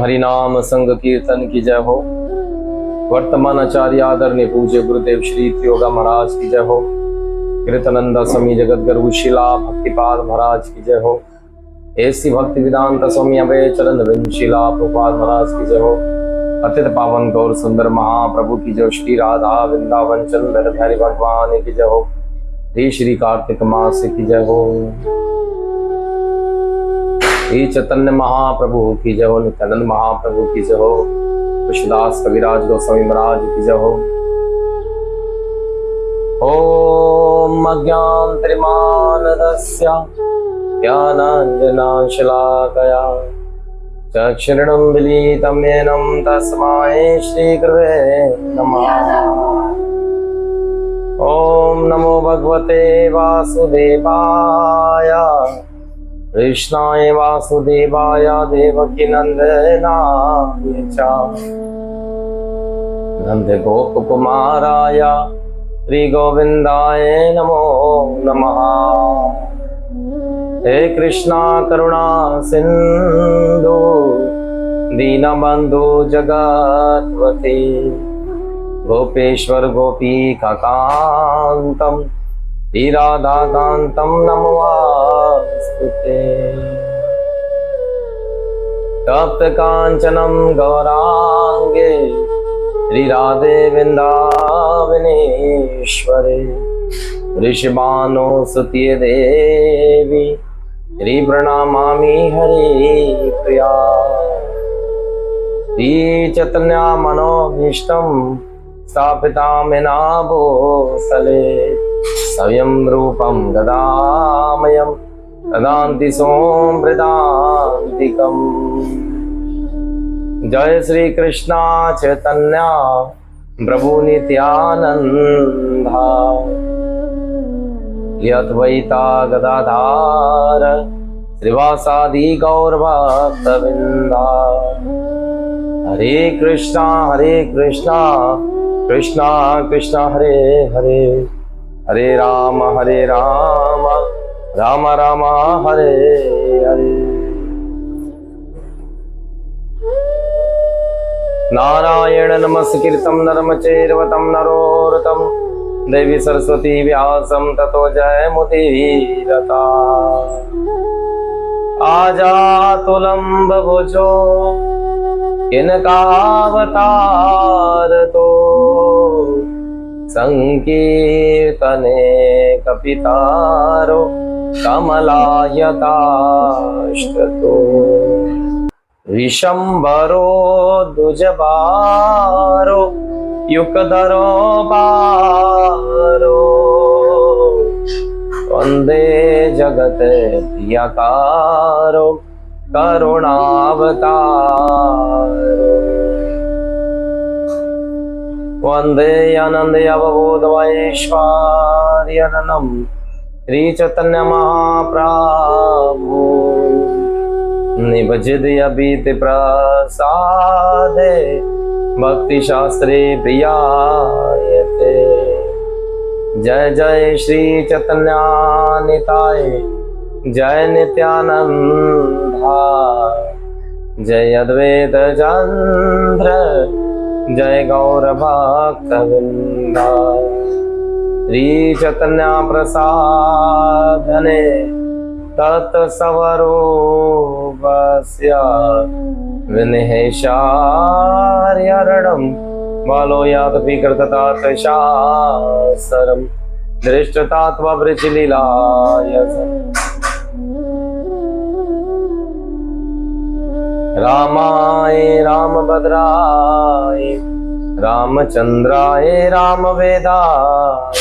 हरि नाम संग कीर्तन की जय हो। वर्तमान आचार्य आदरणीय पूज्य गुरुदेव श्री योगा महाराज की जय हो। कीर्तनंदा स्वामी जगत गुरु शिला भक्तिपाल महाराज की जय हो। ऐसी भक्ति वेदांत स्वामी अभय चरण बिंद शिला प्रभुपाद महाराज की जय हो। अत्यंत पावन गौर सुंदर महाप्रभु की जय। श्री राधा वृंदावन चंद्र बिहारी भगवान की जय हो। श्री कार्तिक मास की जय हो। श्री चैतन्य महाप्रभु की जय हो। नित्यानंद महाप्रभु की जय हो। कृष्णदास कविराज गोस्वामी महाराज की जय हो। ओम अज्ञानतिमिरान्धस्य ज्ञानाञ्जनशलाकया चक्षुरुन्मीलितं येन तस्मै श्रीगुरवे नमः। ओम नमो भगवते वासुदेवाय कृष्णाय वासुदेवाय देवकीनन्दनाय च नन्दगोपकुमाराय श्रीगोविन्दाय नमो नमः। हे कृष्णा करुणा सिन्धु दीनबन्धु जगत्पते गोपेश्वर गोपीकान्तं राधाकान्तं नमोऽस्तुते। तप्त कांचनं गौरांगे श्रीराधे वृन्दावनेश्वरे ऋषभानुसुते देवी श्री प्रणमामि हरिप्रिया। श्री चैतन्य मनोभीष्टं स्थापितं भूतले स्वयं रूपं गदामयं ददान्ति सोमृतान्तिकम्। जय श्री कृष्णा चैतन्य प्रभु नित्यानंदा अद्वैता गदाधार श्रीवासादि गौरभक्तवृंदा। हरे कृष्णा कृष्णा कृष्णा हरे हरे हरे राम राम राम हरे हरे। नारायण नमस्कृतं नरं चैव नरोत्तमं देवी सरस्वती व्यासं ततो जयमुदीरता। आजातुलम्बभुजो किनकावतारतो संकीर्तने कपितारो कमलायताश्रितो। विशंबरो दुजबारो युगधरो बारो वंदे जगत प्रियकारो करुणावतारो। वंदे आनंद अवबोधवैश्वर्यननं श्री चैतन्य महाप्रभु निभजिद्यपीति प्रसादे भक्ति शास्त्रे प्रियायते। जय जय श्री चैतन्य निताय जय नित्यानंदा जय अद्वैत चंद्र जय गौर भक्तवृंदा। श्री चैतन्य प्रसादने तत्सवरूपस्य विनिहेशार्यरणं बालो यादपि कृततातशासरं दृष्टतात्ववृचिलीलाय रामाय रामभद्राय रामचंद्राय रामवेदाय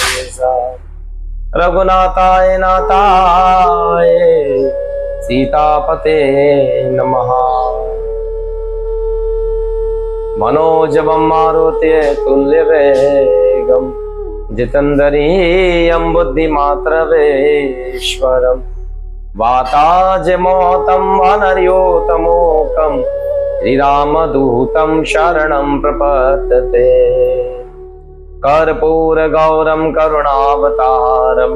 रघुनाथाय नाथाय सीतापते नमः। मनोजवं मारुत्य तुल्यवेगं जितेन्द्रियं बुद्धिमात्रवेश्वरं वाताजमोतं वनर्योतमोकं श्रीरामदूतं शरणं प्रपद्यते। कर्पूरगौरं करुणावतारं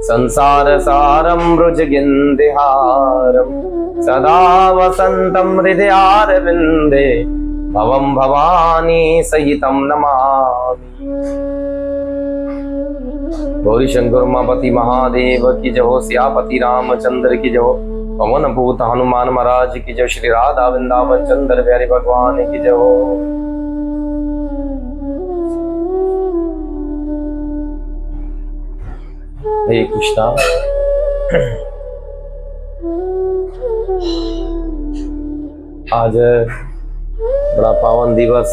संसारसारं भुजगेन्द्रहारं सदा वसन्तं हृदयारविन्दे भवं भवानी सहितं नमामि। गौरी शंकर उमापति महादेव की जय हो, सियापति रामचंद्र की जय हो, पवन पूत हनुमान महाराज की जय, श्री राधा वृंदावन चंद्र प्यारे भगवान की जय हो। हरे कृष्णा। आज बड़ा पावन दिवस,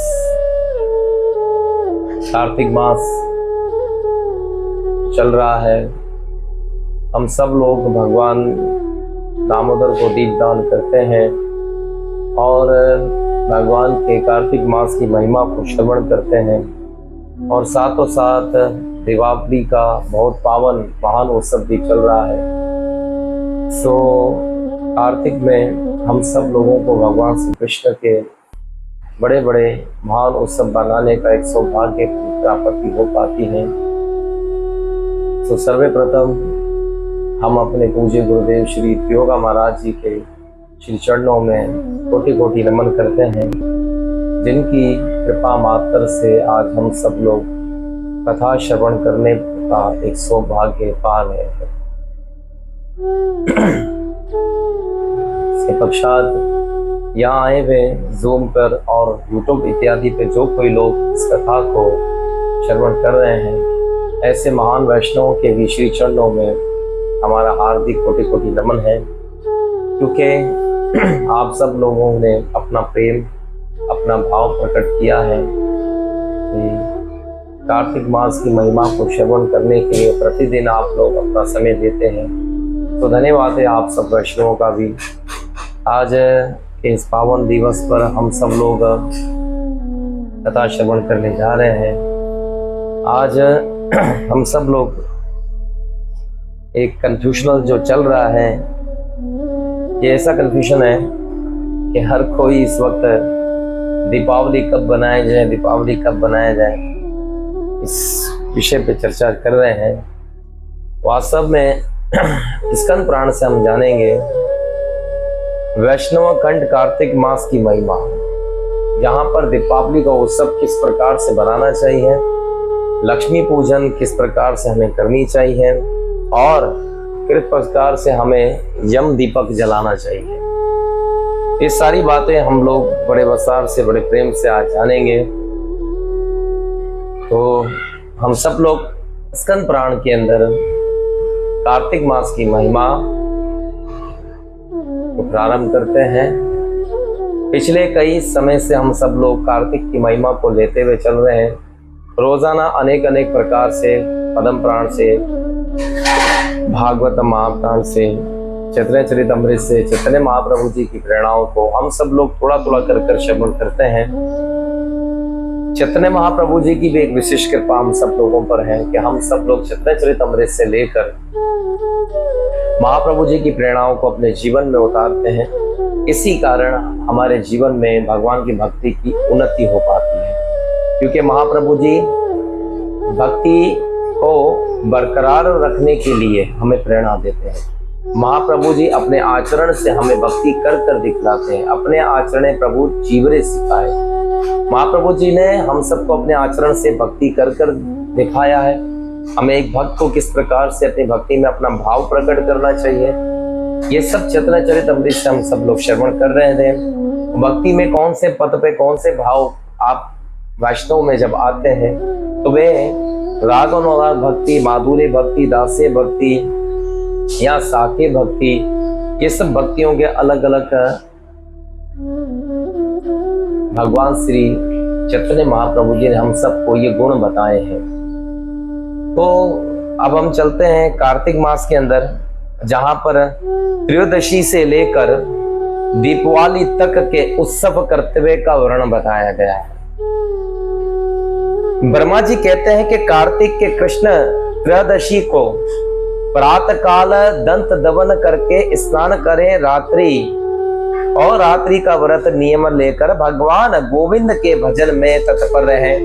कार्तिक मास चल रहा है। हम सब लोग भगवान दामोदर को दीपदान करते हैं और भगवान के कार्तिक मास की महिमा को श्रवण करते हैं, और साथों साथ दीपावली का बहुत पावन महान उत्सव भी चल रहा है। सो कार्तिक में हम सब लोगों को भगवान श्री कृष्ण के बड़े बड़े महान उत्सव बनाने का एक सौभाग्य प्राप्ति हो पाती है। तो सर्वप्रथम हम अपने पूज्य गुरुदेव श्री त्रियोगा महाराज जी के श्री चरणों में कोटि कोटि नमन करते हैं, जिनकी कृपा मात्र से आज हम सब लोग कथा श्रवण करने का एक सौभाग्य पा रहे हैं। इसके पश्चात यहाँ आए हुए जूम पर और यूट्यूब इत्यादि पे जो कोई लोग इस कथा को श्रवण कर रहे हैं, ऐसे महान वैष्णवों के भी श्री चरणों में हमारा हार्दिक कोटि कोटि नमन है, क्योंकि आप सब लोगों ने अपना प्रेम, अपना भाव प्रकट किया है कि कार्तिक मास की महिमा को श्रवण करने के लिए प्रतिदिन आप लोग अपना समय देते हैं। तो धन्यवाद है आप सब वैष्णवों का भी। आज के इस पावन दिवस पर हम सब लोग कथा श्रवण करने जा रहे हैं। आज हम सब लोग एक कन्फ्यूजन जो चल रहा है, ये ऐसा कन्फ्यूजन है कि हर कोई इस वक्त दीपावली कब बनाया जाए, दीपावली कब बनाया जाए, इस विषय पे चर्चा कर रहे हैं। वास्तव में स्कंद पुराण से हम जानेंगे वैष्णव खंड कार्तिक मास की महिमा, यहाँ पर दीपावली का उत्सव किस प्रकार से बनाना चाहिए, लक्ष्मी पूजन किस प्रकार से हमें करनी चाहिए, और किस प्रकार से हमें यम दीपक जलाना चाहिए। ये सारी बातें हम लोग बड़े विस्तार से, बड़े प्रेम से आज जानेंगे। तो हम सब लोग स्कंद पुराण के अंदर कार्तिक मास की महिमा को प्रारंभ करते हैं। पिछले कई समय से हम सब लोग कार्तिक की महिमा को लेते हुए चल रहे हैं। रोजाना अनेक अनेक प्रकार से, पद्म पुराण से, भागवत महापुराण से, चैतन्य चरितमृत से, चैतन्य महाप्रभु जी की प्रेरणाओं को हम सब लोग थोड़ा थोड़ा कर श्रवण करते हैं। चैतन्य महाप्रभु जी की भी एक विशेष कृपा हम सब लोगों पर है कि हम सब लोग चैतन्य चरितमृत से लेकर महाप्रभु जी की प्रेरणाओं को अपने जीवन में उतारते हैं। इसी कारण हमारे जीवन में भगवान की भक्ति की उन्नति हो पाती है, क्योंकि महाप्रभु जी भक्ति को बरकरार रखने के लिए हमें प्रेरणा देते हैं। महाप्रभु जी अपने आचरण से हमें भक्ति कर कर दिखलाते हैं। अपने आचरण प्रभु जीवरे सिखाए। महाप्रभु जी ने हम सबको अपने आचरण से भक्ति कर कर दिखाया है। हमें एक भक्त को किस प्रकार से अपनी भक्ति में अपना भाव प्रकट करना चाहिए, ये सब चैतन्य चरितमृत से हम सब लोग श्रवण कर रहे थे। भक्ति में कौन से पद पे कौन से भाव आप वैष्णव में जब आते हैं, तो वे राग अनुराग भक्ति, माधुर्य भक्ति, दास्य भक्ति या साके भक्ति, ये सब भक्तियों के अलग अलग भगवान श्री चैतन्य महाप्रभु जी ने हम सबको ये गुण बताए हैं। तो अब हम चलते हैं कार्तिक मास के अंदर, जहां पर त्रयोदशी से लेकर दीपावली तक के उत्सव कर्तव्य का वर्णन बताया गया है। ब्रह्मा जी कहते हैं कि कार्तिक के कृष्ण त्रयोदशी को प्रातः काल दंत दवन करके स्नान करें, रात्रि का व्रत नियम लेकर भगवान गोविंद के भजन में तत्पर रहे।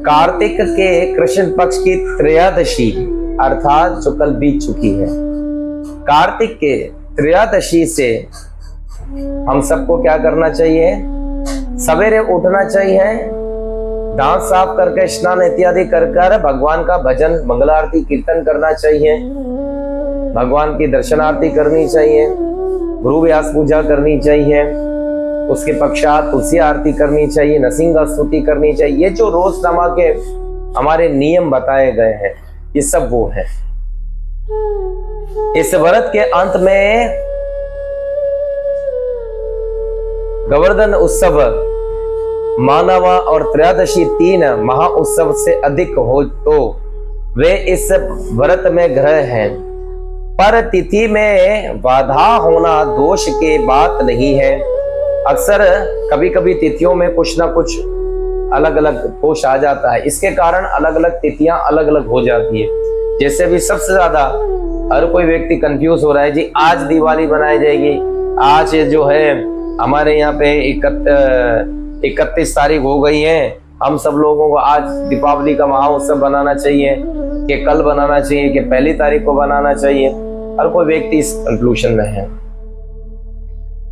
कार्तिक के कृष्ण पक्ष की त्रयोदशी अर्थात जो कल बीत चुकी है, कार्तिक के त्रयोदशी से हम सबको क्या करना चाहिए? सवेरे उठना चाहिए, दांत साफ करके स्नान इत्यादि कर भगवान का भजन मंगल आरती कीर्तन करना चाहिए, भगवान की दर्शनारती करनी चाहिए, गुरु व्यास पूजा करनी चाहिए, उसके पश्चात तुलसी आरती करनी चाहिए, नरसिंह स्तुति करनी चाहिए। ये जो रोजनामा के हमारे नियम बताए गए हैं ये सब वो है। इस व्रत के अंत में गोवर्धन उत्सव, मानवा और त्रयोदशी 3 महा उत्सव से अधिक हो तो वे इस व्रत में ग्रह हैं, पर तिथि में बाधा होना दोष की बात नहीं है। अक्सर कभी कभी तिथियों में कुछ ना कुछ अलग अलग दोष आ जाता है, इसके कारण अलग अलग तिथियां अलग अलग हो जाती है। जैसे भी सबसे ज्यादा हर कोई व्यक्ति कंफ्यूज हो रहा है, जी आज दिवाली मनाई जाएगी, आज जो है हमारे यहाँ पे 31 तारीख हो गई है, हम सब लोगों को आज दीपावली का महोत्सव बनाना चाहिए कि कल बनाना चाहिए कि पहली तारीख को बनाना चाहिए। हर कोई व्यक्ति इस कंक्लूजन में है,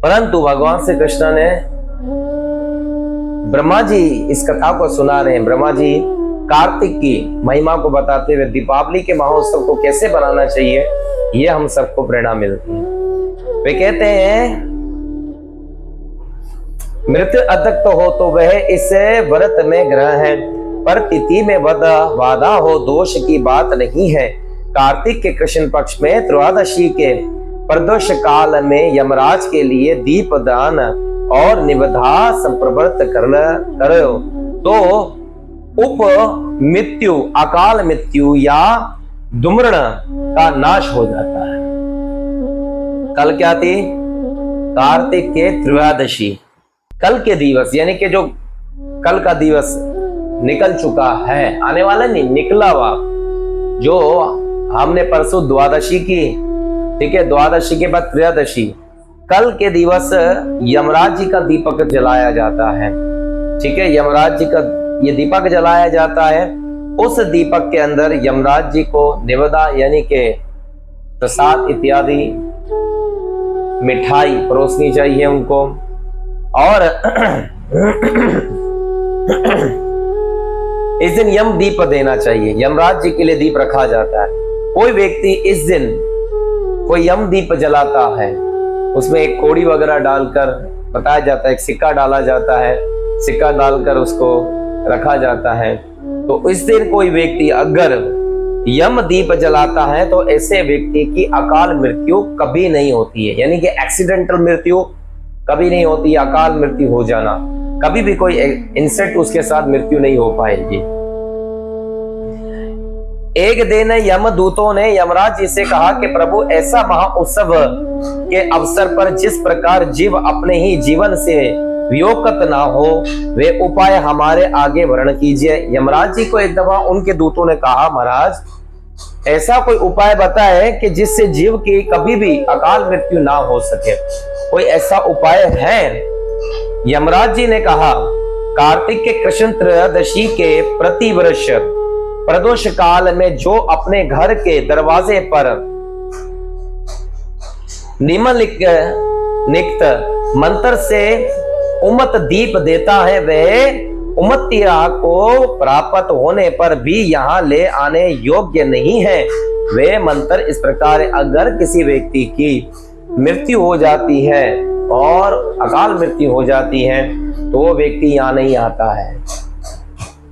परंतु भगवान श्री कृष्ण ने, ब्रह्मा जी इस कथा को सुना रहे हैं, ब्रह्मा जी कार्तिक की महिमा को बताते हुए दीपावली के महोत्सव को कैसे बनाना चाहिए ये हम सबको प्रेरणा मिलती है। वे कहते हैं मृत्यु अदक्त हो तो वह इस व्रत में ग्रह है, पर तिथि में बाधा हो दोष की बात नहीं है। कार्तिक के कृष्ण पक्ष में त्रयोदशी के प्रदोष काल में यमराज के लिए दीपदान और निवेदा संप्रवर्त करो तो उप मृत्यु, अकाल मृत्यु या दुमरण का नाश हो जाता है। कल क्या थी? कार्तिक के त्रयोदशी, कल के दिवस, यानी कि जो कल का दिवस निकल चुका है, आने वाला नहीं, निकला हुआ, जो हमने परसों द्वादशी की, ठीक है, द्वादशी के बाद त्रयोदशी, कल के दिवस यमराज जी का दीपक जलाया जाता है, ठीक है, यमराज जी का ये दीपक जलाया जाता है। उस दीपक के अंदर यमराज जी को निवेदा यानी के प्रसाद इत्यादि मिठाई परोसनी चाहिए उनको, और इस दिन यम दीप देना चाहिए, यमराज जी के लिए दीप रखा जाता है। कोई व्यक्ति इस दिन कोई यम दीप जलाता है, उसमें एक कोड़ी वगैरह डालकर, बताया जाता है एक सिक्का डाला जाता है, सिक्का डालकर उसको रखा जाता है, तो इस दिन कोई व्यक्ति अगर यम दीप जलाता है तो ऐसे व्यक्ति की अकाल मृत्यु कभी नहीं होती है, यानी कि एक्सीडेंटल मृत्यु कभी नहीं होती, अकाल मृत्यु हो जाना, कभी भी कोई इंसेक्ट उसके साथ मृत्यु नहीं हो पाएगी। एक दिन यमदूतों ने यमराज जी से कहा कि प्रभु, ऐसा महोत्सव के अवसर पर जिस प्रकार जीव अपने ही जीवन से वियोगत ना हो वे उपाय हमारे आगे वर्णन कीजिए। यमराज जी को एक दफा उनके दूतों ने कहा, महाराज ऐसा कोई उपाय बताए कि जिससे जीव की कभी भी अकाल मृत्यु ना हो सके, कोई ऐसा उपाय है? यमराज जी ने कहा, कार्तिक के कृष्ण त्रयोदशी के प्रतिवर्ष प्रदोष काल में जो अपने घर के दरवाजे पर निम्नलिखित मंत्र से उमत दीप देता है, वह उमतिया को प्राप्त होने पर भी यहाँ ले आने योग्य नहीं है। वे मंत्र इस प्रकार, अगर किसी व्यक्ति की मृत्यु हो जाती है और अकाल मृत्यु हो जाती है तो वो व्यक्ति यहाँ नहीं आता है।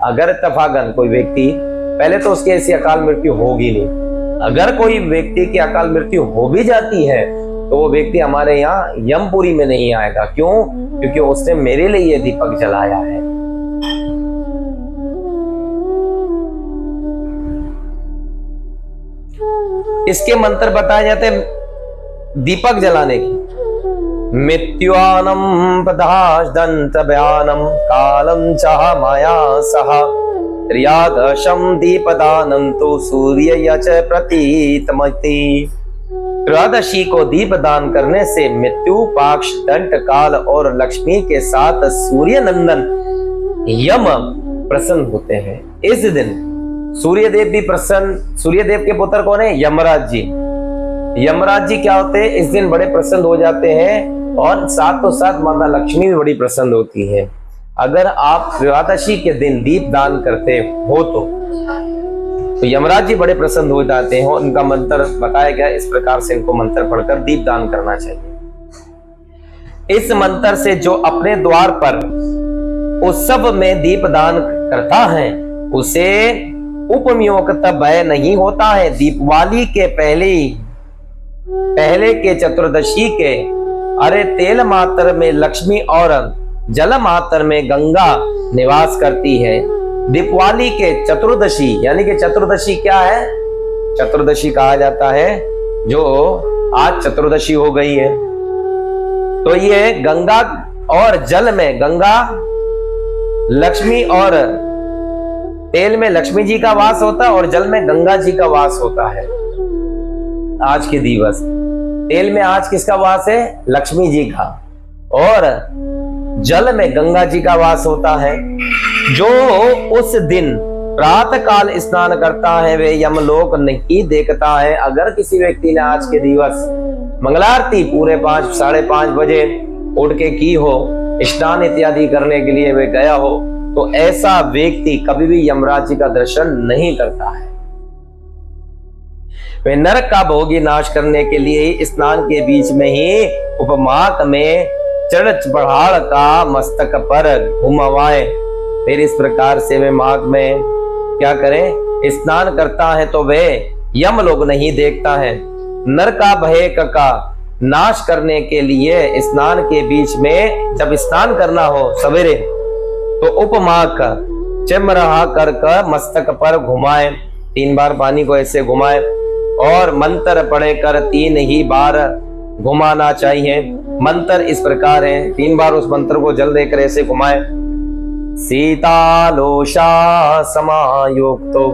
अगर तफागन कोई व्यक्ति, पहले तो उसकी ऐसी अकाल मृत्यु होगी नहीं, अगर कोई व्यक्ति की अकाल मृत्यु हो भी जाती है तो वो व्यक्ति हमारे यहाँ यमपुरी में नहीं आएगा। क्यों? क्योंकि उसने मेरे लिए ये दीपक जलाया है। इसके मंत्र बताए जाते दीपक जलाने की। मृत्युआनम पदादंत बयानम कालम चाह माया सह त्रियादशम दीपदानम तो सूर्य यच प्रतीतमति। त्रयोदशी को दीपदान करने से मृत्यु, पाक्ष, दंड काल और लक्ष्मी के साथ सूर्य नंदन यम प्रसन्न होते हैं। इस दिन सूर्यदेव भी प्रसन्न, सूर्यदेव के पुत्र कौन है? यमराज जी। यमराज जी क्या होते हैं, इस दिन बड़े प्रसन्न हो जाते हैं और साथ साथ माता लक्ष्मी भी बड़ी प्रसन्न होती है। अगर आप त्रयोदशी के दिन दीप दान करते हो तो यमराज जी बड़े प्रसन्न हो जाते हैं। उनका मंत्र बताया गया, इस प्रकार से इनको मंत्र पढ़कर दीप दान करना चाहिए। इस मंत्र से जो अपने द्वार पर उत्सव में दीप दान करता है उसे उपनियोक्त भय नहीं होता है। दीपावली के पहले के चतुर्दशी के अरे तेल मात्र में लक्ष्मी और जल मात्र में गंगा निवास करती है। दीपावली के चतुर्दशी यानी कि चतुर्दशी क्या है, चतुर्दशी कहा जाता है जो आज चतुर्दशी हो गई है। तो ये गंगा और जल में गंगा लक्ष्मी और तेल में लक्ष्मी जी का वास होता है और जल में गंगा जी का वास होता है। आज के दिवस तेल में आज किसका वास है, लक्ष्मी जी का, और जल में गंगा जी का वास होता है। जो उस दिन प्रातः काल स्नान करता है वे यमलोक नहीं देखता है। अगर किसी व्यक्ति ने आज के दिवस मंगलारती पूरे 5 साढ़े 5 बजे उठ के की हो, स्नान इत्यादि करने के लिए वे गया हो, तो ऐसा व्यक्ति कभी भी यमराज जी का दर्शन नहीं करता है। वे नरक का भोगी नाश करने के लिए स्नान के बीच में ही उपमाक में चढ़ बढ़ाड़ का मस्तक पर घुमाए। फिर इस प्रकार से वे माघ में क्या करें, स्नान करता है तो वे यम लोग नहीं देखता है। नर का भय का नाश करने के लिए स्नान के बीच में जब स्नान करना हो सवेरे तो उपमाक चिमरहा कर मस्तक पर घुमाए। 3 बार पानी को ऐसे घुमाए और मंत्र पढ़े कर 3 ही बार घुमाना चाहिए। मंत्र इस प्रकार है, 3 बार उस मंत्र को जल देकर ऐसे घुमाए। सीतालोषा समायुक्तो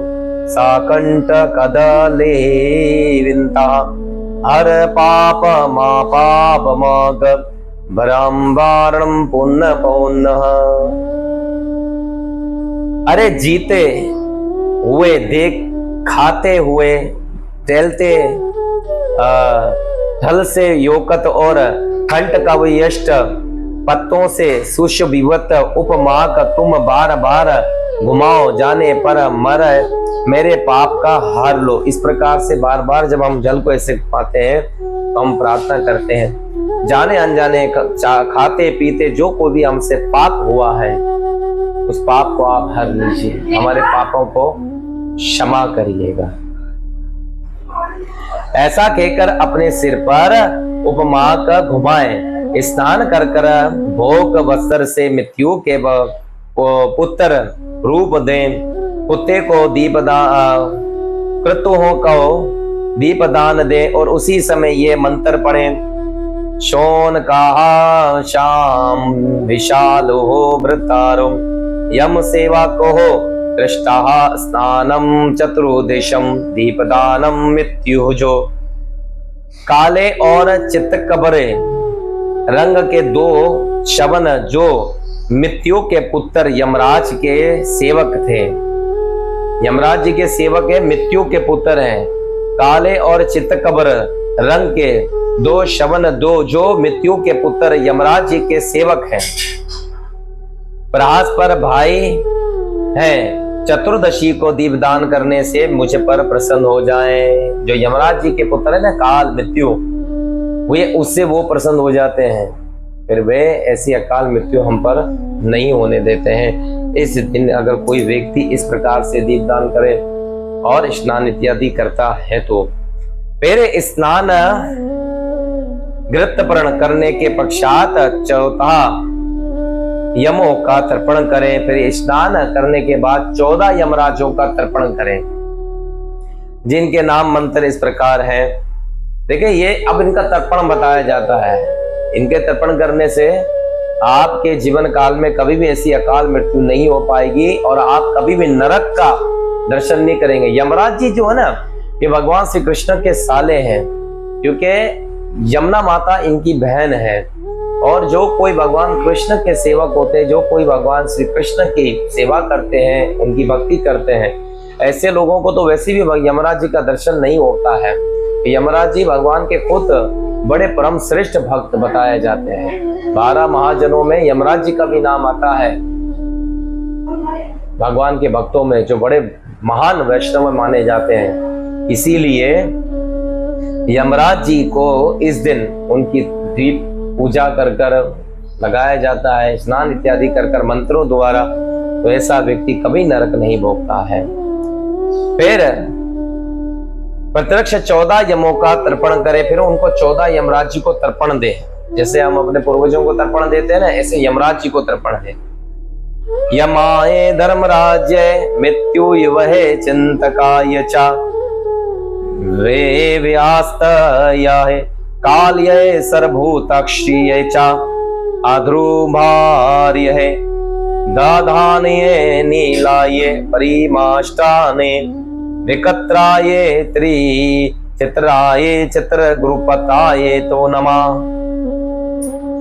साकंठ कदले विंता हर पाप मा पाप माग भरम्बारणं पुण्य पौन्नः। अरे जीते हुए देख, खाते हुए, टहलते ढल से योकत और खंड कवयष्ट पत्तों से सुशोभित उपमा का तुम बार बार घुमाओ, जाने पर मर मेरे पाप का हार लो। इस प्रकार से बार बार जब हम जल को ऐसे पाते हैं तो हम प्रार्थना करते हैं, जाने अनजाने खाते पीते जो कोई भी हमसे पाप हुआ है उस पाप को आप हर लीजिए, हमारे पापों को क्षमा करिएगा। ऐसा कहकर अपने सिर पर उपमा का घुमाए। स्नान कर भोग वस्त्र से मृत्यु के पुत्र रूप दें। कुत्ते को कृतुओं को दीपदान दे और उसी समय ये मंत्र पढ़ें। शोन का शाम विशाल हो वृतारो यम सेवा को हो दृष्टा स्नानम चतुर्दिशम दीपदानम मृत्यु। जो काले और चित्तकबरे रंग के 2 शवन जो मृत्यु के पुत्र यमराज के सेवक थे, यमराज जी के सेवक है, मृत्यु के पुत्र हैं। काले और चित्तकबर रंग के 2 शवन 2 जो मृत्यु के पुत्र यमराज जी के सेवक हैं, प्रहास पर भाई हैं। चतुर्दशी को दीपदान करने से मुझ पर प्रसन्न हो जाएं। जो यमराज जी के पुत्र है ना, काल मृत्यु, वे उससे वो प्रसन्न हो जाते हैं, फिर वे ऐसी अकाल मृत्यु हम पर नहीं होने देते हैं। इस दिन अगर कोई व्यक्ति इस प्रकार से दीपदान करे और स्नान इत्यादि करता है तो फिर स्नान घृतपर्ण करने के पश्चात 14 यमों का तर्पण करें। फिर स्नान करने के बाद 14 यमराजों का तर्पण करें, जिनके नाम मंत्र इस प्रकार है। देखिए, ये अब इनका तर्पण बताया जाता है। इनके तर्पण करने से आपके जीवन काल में कभी भी ऐसी अकाल मृत्यु नहीं हो पाएगी और आप कभी भी नरक का दर्शन नहीं करेंगे। यमराज जी जो है ना, ये भगवान श्री कृष्ण के साले हैं, क्योंकि यमुना माता इनकी बहन है। और जो कोई भगवान कृष्ण के सेवक होते हैं, जो कोई भगवान श्री कृष्ण की सेवा करते हैं, उनकी भक्ति करते हैं, ऐसे लोगों को तो वैसे भी यमराज जी का दर्शन नहीं होता है। यमराज जी भगवान के खुद बड़े परम श्रेष्ठ भक्त बताए जाते हैं। 12 महाजनों में यमराज जी का भी नाम आता है। भगवान के भक्तों में जो बड़े महान वैष्णव माने जाते हैं, इसीलिए यमराज जी को इस दिन उनकी दीप पूजा कर कर लगाया जाता है, स्नान इत्यादि कर कर मंत्रों द्वारा, तो ऐसा व्यक्ति कभी नरक नहीं भोगता है। फिर प्रत्यक्ष 14 यमों का तर्पण करे, फिर उनको 14 यमराज जी को तर्पण दे। जैसे हम अपने पूर्वजों को तर्पण देते हैं ना, ऐसे यमराज जी को तर्पण दे। यमाए धर्मराज्य मृत्यु वहे चिंतकाय चा वे व्यास्तयाय काल्ये सर्वभूताक्षीय चा अध्रुभार्य है दाधाने नीलाये परिमाष्टाने विकत्राये त्रि चित्राये चित्र गुरुपताये तो नमः।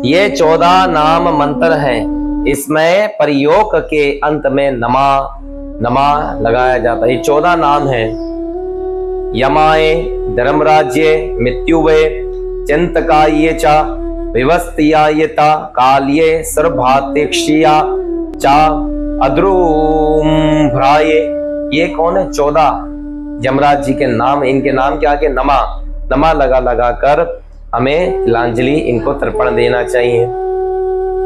ये 14 नाम मंत्र हैं। इसमें प्रयोग के अंत में नमा नमा लगाया जाता है। ये 14 नाम हैं। यमाए धर्मराज्ये मृत्युवे चिंतकाये चा विवस्तियायता काल्ये सर्वभातेक्षिया चा अद्रुम्भ्राये। ये कौन है? 14 यमराज जी के नाम। इनके नाम के आगे नमा नमा लगा लगा कर हमें तिलांजलि इनको तर्पण देना चाहिए।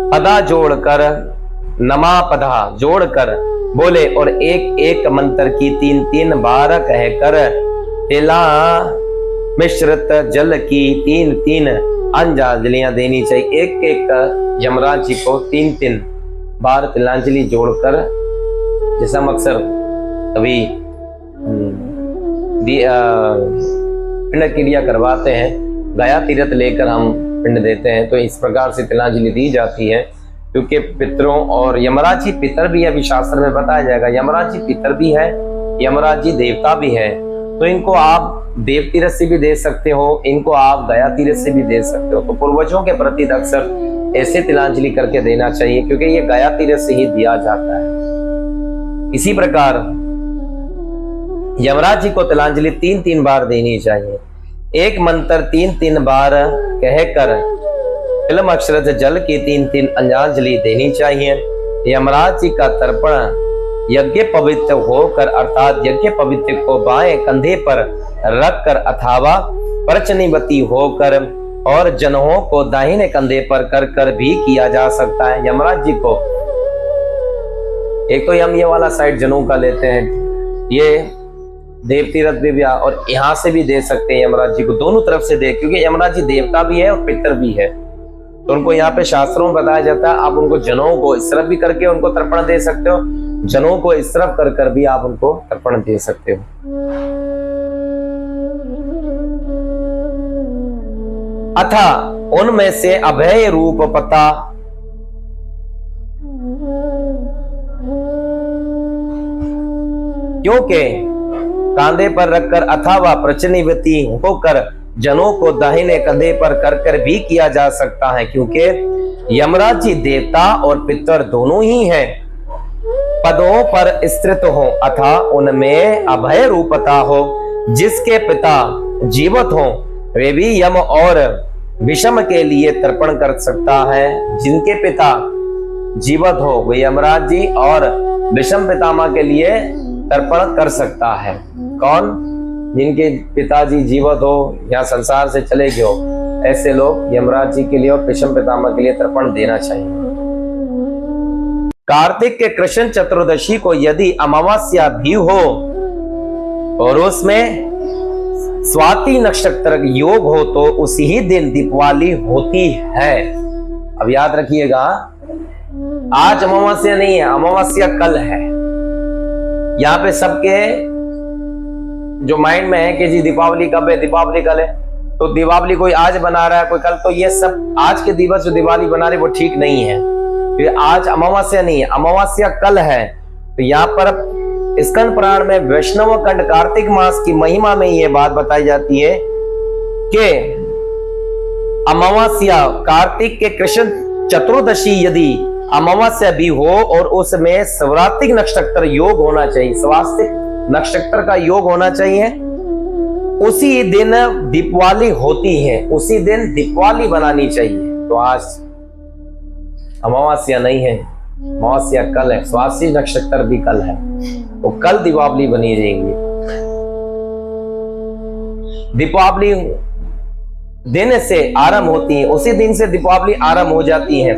पदा जोड़कर नमा पदा जोड़कर बोले और एक एक मंत्र की 3-3 बार कहकर तिला मिश्रित जल की 3-3 अंजलियां देनी चाहिए। एक एक यमराज जी को 3-3 बार तिलांजलि जोड़कर, जैसा हम अक्सर कभी पिंड क्रिया करवाते हैं, गया तीर्थ लेकर हम पिंड देते हैं, तो इस प्रकार से तिलांजलि दी जाती है। क्योंकि पितरों और यमराज जी पितर भी अभी शास्त्र में बताया जाएगा। यमराज जी पितर भी है, यमराज जी देवता भी है। तो इनको आप देव तीर्थ से भी दे सकते हो, इनको आप गया तीर्थ से भी दे सकते हो। तो पूर्वजों के प्रति अक्सर ऐसे तिलांजलि करके देना चाहिए, क्योंकि ये गया तीर्थ से ही दिया जाता है। इसी प्रकार यमराज जी को तिलांजलि 3-3 बार देनी चाहिए। एक मंत्र 3-3 बार कहकर तिलम अक्षरज जल की 3-3 अंजलि देनी चाहिए। यमराज जी का तर्पण यज्ञ पवित्र होकर, अर्थात यज्ञ पवित्र को बाएं कंधे पर रखकर अथवा पर्चनीवती होकर और जनों को दाहिने कंधे पर कर कर भी किया जा सकता है। यमराज जी को एक तो हम ये वाला साइड जनों का लेते हैं, ये देव तीर्थ भी और यहाँ से भी दे सकते हैं यमराज जी को, दोनों तरफ से दे, क्योंकि यमराज जी देवता भी है और पितर भी है। तो उनको यहाँ पे शास्त्रों में बताया जाता है, आप उनको जनों को इस तरफ भी करके उनको तर्पण दे सकते हो, जनों को इस तरफ कर कर भी आप उनको तर्पण दे सकते हो। अथा उनमें से अभय रूप पता क्योंकि कांधे पर रखकर अथवा प्रचनिवती होकर जनों को दाहिने कंधे पर कर कर भी किया जा सकता है, क्योंकि यमराज जी देवता और पितर दोनों ही हैं। पदों पर स्थित हो अथा उनमें अभय रूपता हो, जिसके पिता जीवित हो वे भी यम और विषम के लिए तर्पण कर सकता है। जिनके पिता जीवित हो वे यमराज जी और विषम पितामह के लिए तर्पण कर सकता है। कौन? जिनके पिताजी जीवित हो या संसार से चले गए हो, ऐसे लोग यमराज जी के लिए और विषम पितामह के लिए तर्पण देना चाहिए। कार्तिक के कृष्ण चतुर्दशी को यदि अमावस्या भी हो और उसमें स्वाति नक्षत्र योग हो तो उसी ही दिन दीपावली होती है। अब याद रखिएगा, आज अमावस्या नहीं है, अमावस्या कल है। यहाँ पे सबके जो माइंड में है कि जी दीपावली कब है, दीपावली कल है, तो दीपावली कोई आज बना रहा है कोई कल, तो ये सब आज के दिवस जो दिवाली बना रहे वो ठीक नहीं है। तो आज अमावस्या नहीं है, अमावस्या कल है। तो यहाँ पर स्कंद पुराण में वैष्णव कंड कार्तिक मास की महिमा में ये बात बताई जाती है कि अमावस्या कार्तिक के कृष्ण चतुर्दशी यदि अमावस्या भी हो और उसमें स्वास्तिक नक्षत्र योग होना चाहिए, स्वास्तिक नक्षत्र का योग होना चाहिए, उसी दिन दीपावली होती है, उसी दिन दीपावली बनानी चाहिए। तो आज अमावस्या नहीं है, अमावस्या कल है, स्वाति नक्षत्र भी कल है, तो कल दीपावली बनी रहेगी। दीपावली दिन से आरंभ होती है, उसी दिन से दीपावली आरंभ हो जाती है,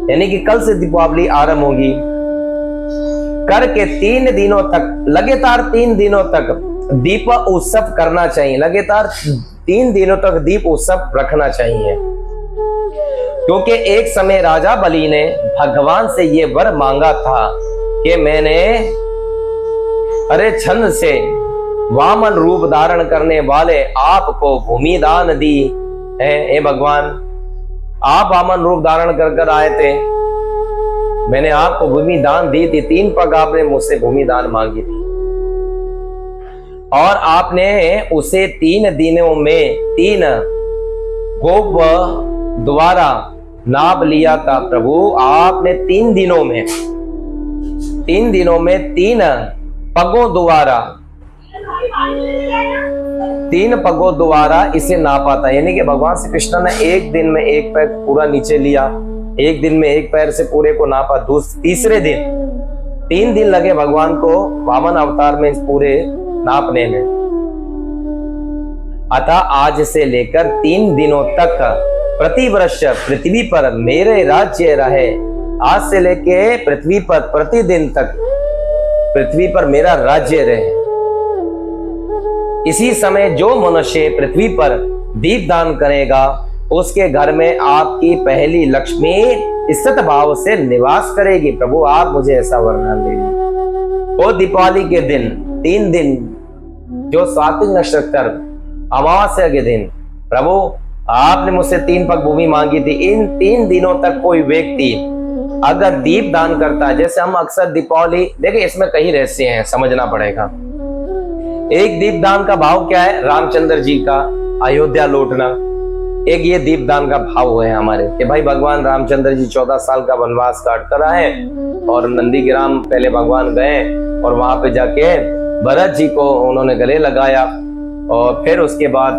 यानी कि कल से दीपावली आरंभ होगी। करके 3 दिनों तक, लगातार 3 दिनों तक दीप उत्सव करना चाहिए, लगातार 3 दिनों तक दीप उत्सव रखना चाहिए। क्योंकि एक समय राजा बलि ने भगवान से ये वर मांगा था कि मैंने अरे छंद से वामन रूप धारण करने वाले आपको भूमि दान दी है। हे भगवान, आप वामन रूप धारण कर आए थे, मैंने आपको भूमि दान दी थी, 3 पग आपने मुझसे भूमि दान मांगी थी, और आपने उसे 3 दिनों में 3 गोप द्वारा नाप लिया था। प्रभु, आपने 3 दिनों में 3 पगों द्वारा 3 पगों द्वारा इसे नापा था, यानी कि भगवान श्री कृष्ण ने एक दिन में एक पैर पूरा नीचे लिया, एक दिन में एक पैर से पूरे को नापा। तीसरे दिन 3 दिन लगे भगवान को वामन अवतार में पूरे नापने में। अतः आज से लेकर 3 दिनों तक प्रतिवर्ष पृथ्वी पर मेरे राज्य रहे। आज से लेके पृथ्वी पर प्रतिदिन तक पृथ्वी पर मेरा राज्य रहे। इसी समय जो मनुष्य पृथ्वी पर दीप दान करेगा, उसके घर में आपकी पहली लक्ष्मी स्थित भाव से निवास करेगी। प्रभु, आप मुझे ऐसा वरदान दीजिए। और दीपावली के दिन 3 दिन जो स्वाति नक्षत्र अमावस्या के दिन, प्रभु आपने मुझसे 3 पग भूमि मांगी थी। इन 3 दिनों तक कोई व्यक्ति अगर दीप दान करता है, जैसे हम अक्सर दीपावली, देखिए इसमें कई रहस्य हैं, समझना पड़ेगा। एक दीप दान का भाव क्या है? रामचंद्र जी का अयोध्या लौटना, एक ये दीप दान का भाव है हमारे कि भाई भगवान रामचंद्र जी 14 साल का वनवास काट कर आए और नंदीग्राम पहले भगवान गए और वहां पे जाके भरत जी को उन्होंने गले लगाया, और फिर उसके बाद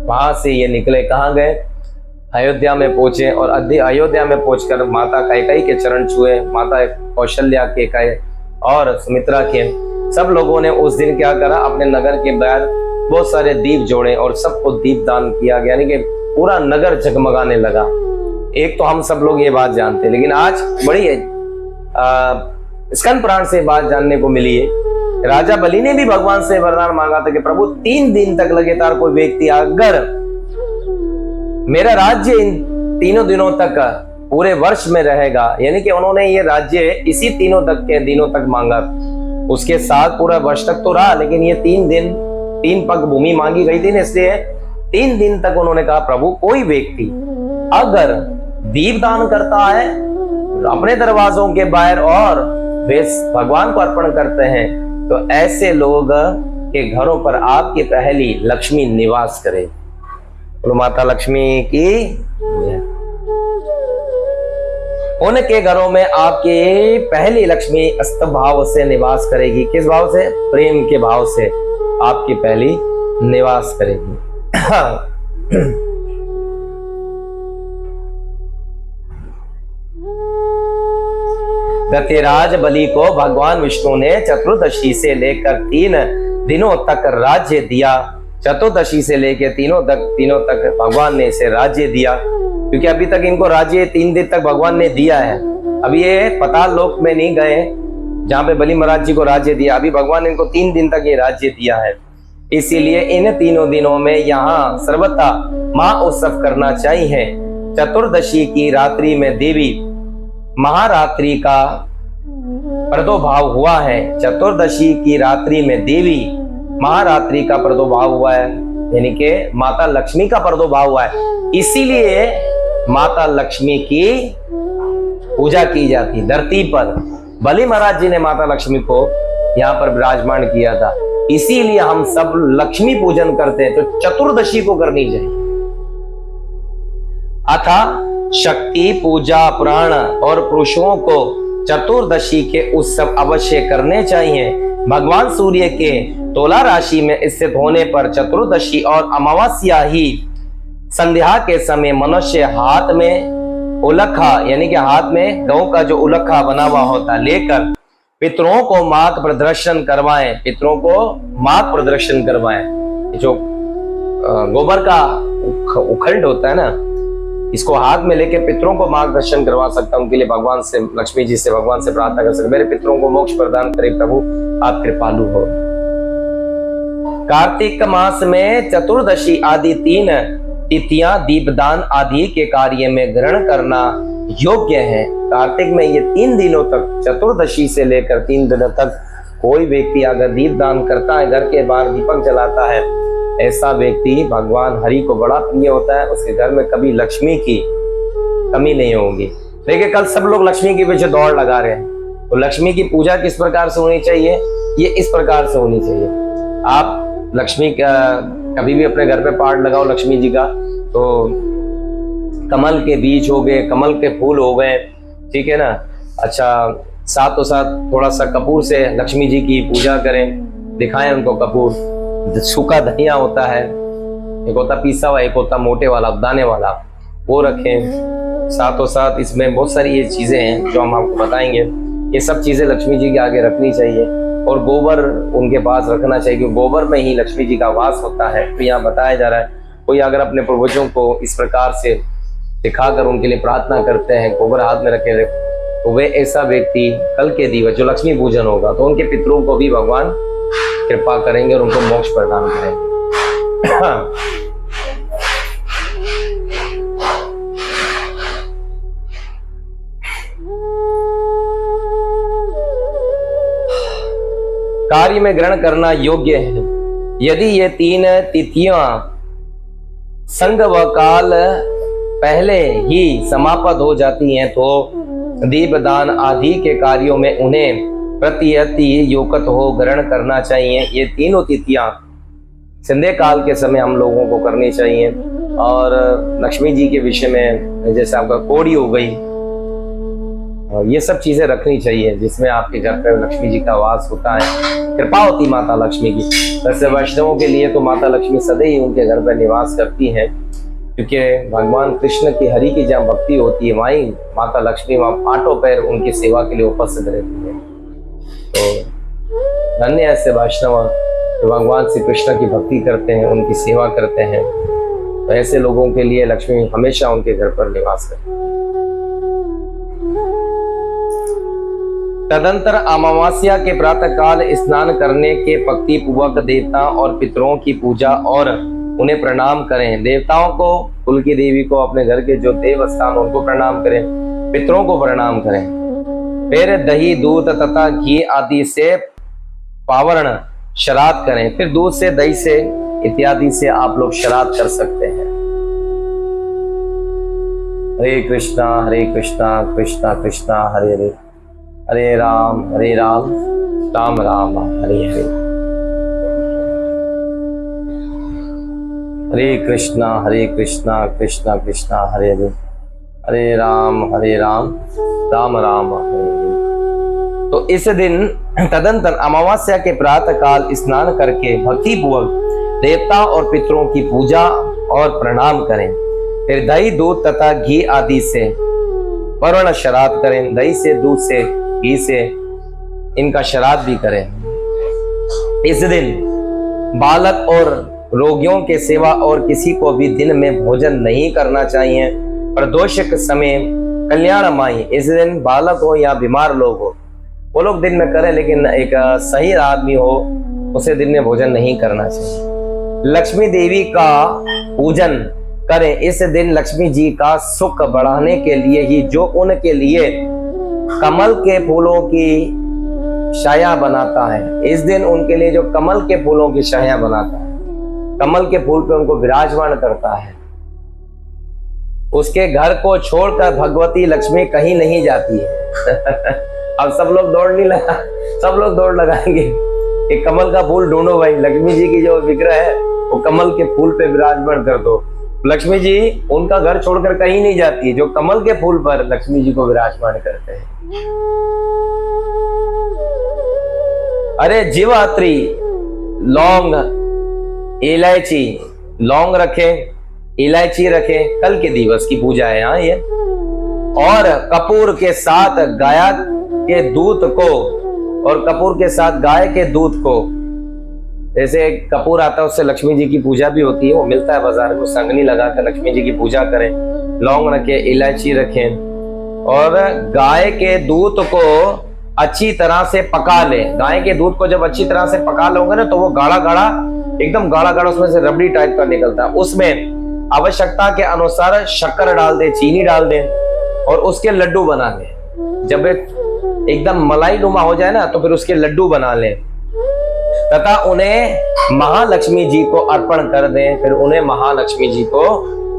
वहां से ये निकले, कहाँ गए? अयोध्या में पहुंचे, और अयोध्या में पहुंचकर माता कैकेयी के चरण छुए, माता कौशल्या के कहे और सुमित्रा के। सब लोगों ने उस दिन क्या करा, अपने नगर के बाहर बहुत सारे दीप जोड़े और सबको दीप दान किया गया, यानी कि पूरा नगर जगमगाने लगा। एक तो हम सब लोग ये बात जानते हैं, लेकिन आज बड़ी स्कंद पुराण से बात जानने को मिली है। राजा बलि ने भी भगवान से वरदान मांगा था कि प्रभु 3 दिन तक लगातार कोई व्यक्ति अगर मेरा राज्य इन 3 दिनों तक पूरे वर्ष में रहेगा, यानी कि उन्होंने ये राज्य इसी 3 दिनों तक मांगा। उसके साथ पूरा वर्ष तक तो रहा, लेकिन ये 3 पग भूमि मांगी गई थी, इसलिए 3 दिन तक उन्होंने कहा प्रभु कोई व्यक्ति अगर दीप दान करता है अपने दरवाजों के बाहर और वे भगवान को अर्पण करते हैं, तो ऐसे लोग के घरों पर आपकी पहली लक्ष्मी निवास करे। तो माता लक्ष्मी की, उनके घरों में आपकी पहली लक्ष्मी अस्त भाव से निवास करेगी। किस भाव से? प्रेम के भाव से आपकी पहली निवास करेगी। दत्तराज बलि को भगवान विष्णु ने चतुर्दशी से लेकर 3 दिनों तक राज्य दिया। चतुर्दशी से लेकर तीनों तक भगवान ने इसे राज्य दिया, क्योंकि अभी तक इनको राज्य 3 दिन तक भगवान ने दिया है। अभी ये पाताल लोक में नहीं गए जहां पे बलि महाराज जी को राज्य दिया, अभी भगवान ने इनको 3 दिन तक ये राज्य दिया है। इसीलिए इन 3 दिनों में यहाँ सर्वथा महाउत्सव करना चाहिए। चतुर्दशी की रात्रि में देवी महारात्रि का प्रादुर्भाव हुआ है। चतुर्दशी की रात्रि में देवी महारात्रि का प्रादुर्भाव हुआ है, यानी कि माता लक्ष्मी का प्रादुर्भाव हुआ है। इसीलिए माता लक्ष्मी की पूजा की जाती धरती पर। बलि महाराज जी ने माता लक्ष्मी को यहाँ पर विराजमान किया था, इसीलिए हम सब लक्ष्मी पूजन करते हैं, तो चतुर्दशी को करनी चाहिए। अतः शक्ति पूजा पुराण और पुरुषों को चतुर्दशी के उत्सव अवश्य करने चाहिए। भगवान सूर्य के तुला राशि में स्थित होने पर चतुर्दशी और अमावस्या ही संध्या के समय मनुष्य हाथ में उलखा यानी कि हाथ में गौ का जो उलखा बना हुआ होता लेकर पितरों को मार्ग प्रदर्शन करवाएं, पितरों को मार्ग प्रदर्शन करवाएं। जो गोबर का उखंड होता है ना, इसको हाथ में लेके पितरों को मार्गदर्शन करवा सकता हूं। उनके लिए भगवान से, लक्ष्मी जी से, भगवान से प्रार्थना कर सकते, मेरे पितरों को मोक्ष प्रदान करे प्रभु, आप कृपालु हो। कार्तिक मास में चतुर्दशी आदि 3 तिथियां दीपदान आदि के कार्य में ग्रहण करना योग्य है। कार्तिक में ये 3 दिनों तक, चतुर्दशी से लेकर 3 दिनों तक कोई व्यक्ति अगर दीपदान करता है, घर के बाहर दीपक जलाता है, ऐसा व्यक्ति भगवान हरि को बड़ा प्रिय होता है। उसके घर में कभी लक्ष्मी की कमी नहीं होगी। देखिए कल सब लोग लक्ष्मी के पीछे दौड़ लगा रहे हैं, तो लक्ष्मी की पूजा किस प्रकार से होनी चाहिए, ये इस प्रकार से होनी चाहिए। आप लक्ष्मी का कभी भी अपने घर पे पाठ लगाओ लक्ष्मी जी का, तो कमल के बीज हो गए, कमल के फूल हो गए, ठीक है ना। अच्छा, साथों साथ थोड़ा सा कपूर से लक्ष्मी जी की पूजा करें, दिखाएं उनको कपूर। सूखा धनिया होता है, एक होता पीसा हुआ, एक होता मोटे वाला दाने वाला, वो रखें। साथों साथ इसमें बहुत सारी ये चीजें हैं जो हम आपको बताएंगे। ये सब चीजें लक्ष्मी जी के आगे रखनी चाहिए और गोबर उनके पास रखना चाहिए, क्योंकि गोबर में ही लक्ष्मी जी का वास होता है। तो यहाँ बताया जा रहा है, कोई अगर अपने पूर्वजों को इस प्रकार से दिखाकर उनके लिए प्रार्थना करते हैं, गोबर हाथ में रखे, तो वे ऐसा व्यक्ति कल के दिवस जो लक्ष्मी पूजन होगा, तो उनके पितरों को भी भगवान कृपा करेंगे और उनको मोक्ष प्रदान करेंगे। कार्य में ग्रहण करना योग्य है। यदि ये 3 तिथियां संग व काल पहले ही समाप्त हो जाती हैं, तो दीपदान आदि के कार्यों में उन्हें प्रतियति युक्त हो ग्रहण करना चाहिए। ये तीनों तिथियां संध्या काल के समय हम लोगों को करनी चाहिए। और लक्ष्मी जी के विषय में जैसे आपका कोड़ी हो गई, ये सब चीजें रखनी चाहिए जिसमें आपके घर पे लक्ष्मी जी का वास होता है, कृपा होती माता लक्ष्मी की। वैसे वैष्णवों के लिए तो माता लक्ष्मी सदैव ही उनके घर पर निवास करती है, क्योंकि भगवान कृष्ण की, हरि की जहाँ भक्ति होती है, वहीं माता लक्ष्मी वहाँ आठों पैर उनकी सेवा के लिए उपस्थित रहती है। तो धन्य ऐसे वैष्णव जो भगवान श्री कृष्ण की भक्ति करते हैं, उनकी सेवा करते हैं, तो ऐसे लोगों के लिए लक्ष्मी हमेशा उनके घर पर निवास करती है। तदंतर अमावस्या के प्रातः काल स्नान करने के भक्ति पूर्वक देवता और पितरों की पूजा और उन्हें प्रणाम करें। देवताओं को, कुल की देवी को, अपने घर के जो देव स्थान उनको प्रणाम करें, पितरों को प्रणाम करें। फिर दही, दूध तथा घी आदि से पावरण श्राद्ध करें। फिर दूध से, दही से इत्यादि से आप लोग श्राद्ध कर सकते हैं। हरे कृष्णा कृष्णा कृष्णा हरे हरे, हरे राम राम राम हरे हरे। हरे कृष्णा कृष्णा कृष्णा हरे हरे, हरे राम राम राम हरे हरे। तो इस दिन तदंतर अमावस्या के प्रातः काल स्नान करके भक्ति पूर्वक देवता और पितरों की पूजा और प्रणाम करें। फिर दही, दूध तथा घी आदि से वर्ण श्राद्ध करें। दही से, दूध से, घी से इनका श्राद्ध भी करें। इस दिन बालक और रोगियों के सेवा और किसी को भी दिन में भोजन नहीं करना चाहिए। प्रदोष के समय कल्याणमयी, इस दिन बालक हो या बीमार लोग हो, वो लोग दिन में करें, लेकिन एक सही आदमी हो उसे दिन में भोजन नहीं करना चाहिए। लक्ष्मी देवी का पूजन करें। इस दिन लक्ष्मी जी का सुख बढ़ाने के लिए ही जो उनके लिए कमल के फूलों की छाया बनाता है, इस दिन उनके लिए जो कमल के फूलों की छाया बनाता है, कमल के फूल पे उनको विराजमान करता है, उसके घर को छोड़कर भगवती लक्ष्मी कहीं नहीं जाती है। अब सब लोग दौड़ लगाएंगे कि कमल का फूल ढूंढो भाई, लक्ष्मी जी की जो विग्रह है वो कमल के फूल पे विराजमान कर दो। लक्ष्मी जी उनका घर छोड़कर कहीं नहीं जाती है, जो कमल के फूल पर लक्ष्मी जी को विराजमान करते हैं। अरे जीवात्री लौंग, इलायची, लौंग रखें, इलायची रखें, कल के दिवस की पूजा है यहाँ ये। और कपूर के साथ गाय के दूध को, और कपूर के साथ गाय के दूध को, जैसे कपूर आता है उससे लक्ष्मी जी की पूजा भी होती है, वो मिलता है बाजार में, संगनी लगाकर लक्ष्मी जी की पूजा करें। लौंग रखें, इलायची रखें, और गाय के दूध को अच्छी तरह से पका लें। गाय के दूध को जब अच्छी तरह से पका लोगे ना, तो वो गाढ़ा गाढ़ा, एकदम गाढ़ा गाढ़ा, उसमें से रबड़ी टाइप का निकलता है। उसमें आवश्यकता के अनुसार शक्कर डाल दें, चीनी डाल दें, और उसके लड्डू बना लें। जब एकदम मलाई नुमा हो जाए ना, तो फिर उसके लड्डू बना लें, तथा उन्हें महालक्ष्मी जी को अर्पण कर दें। फिर उन्हें महालक्ष्मी जी को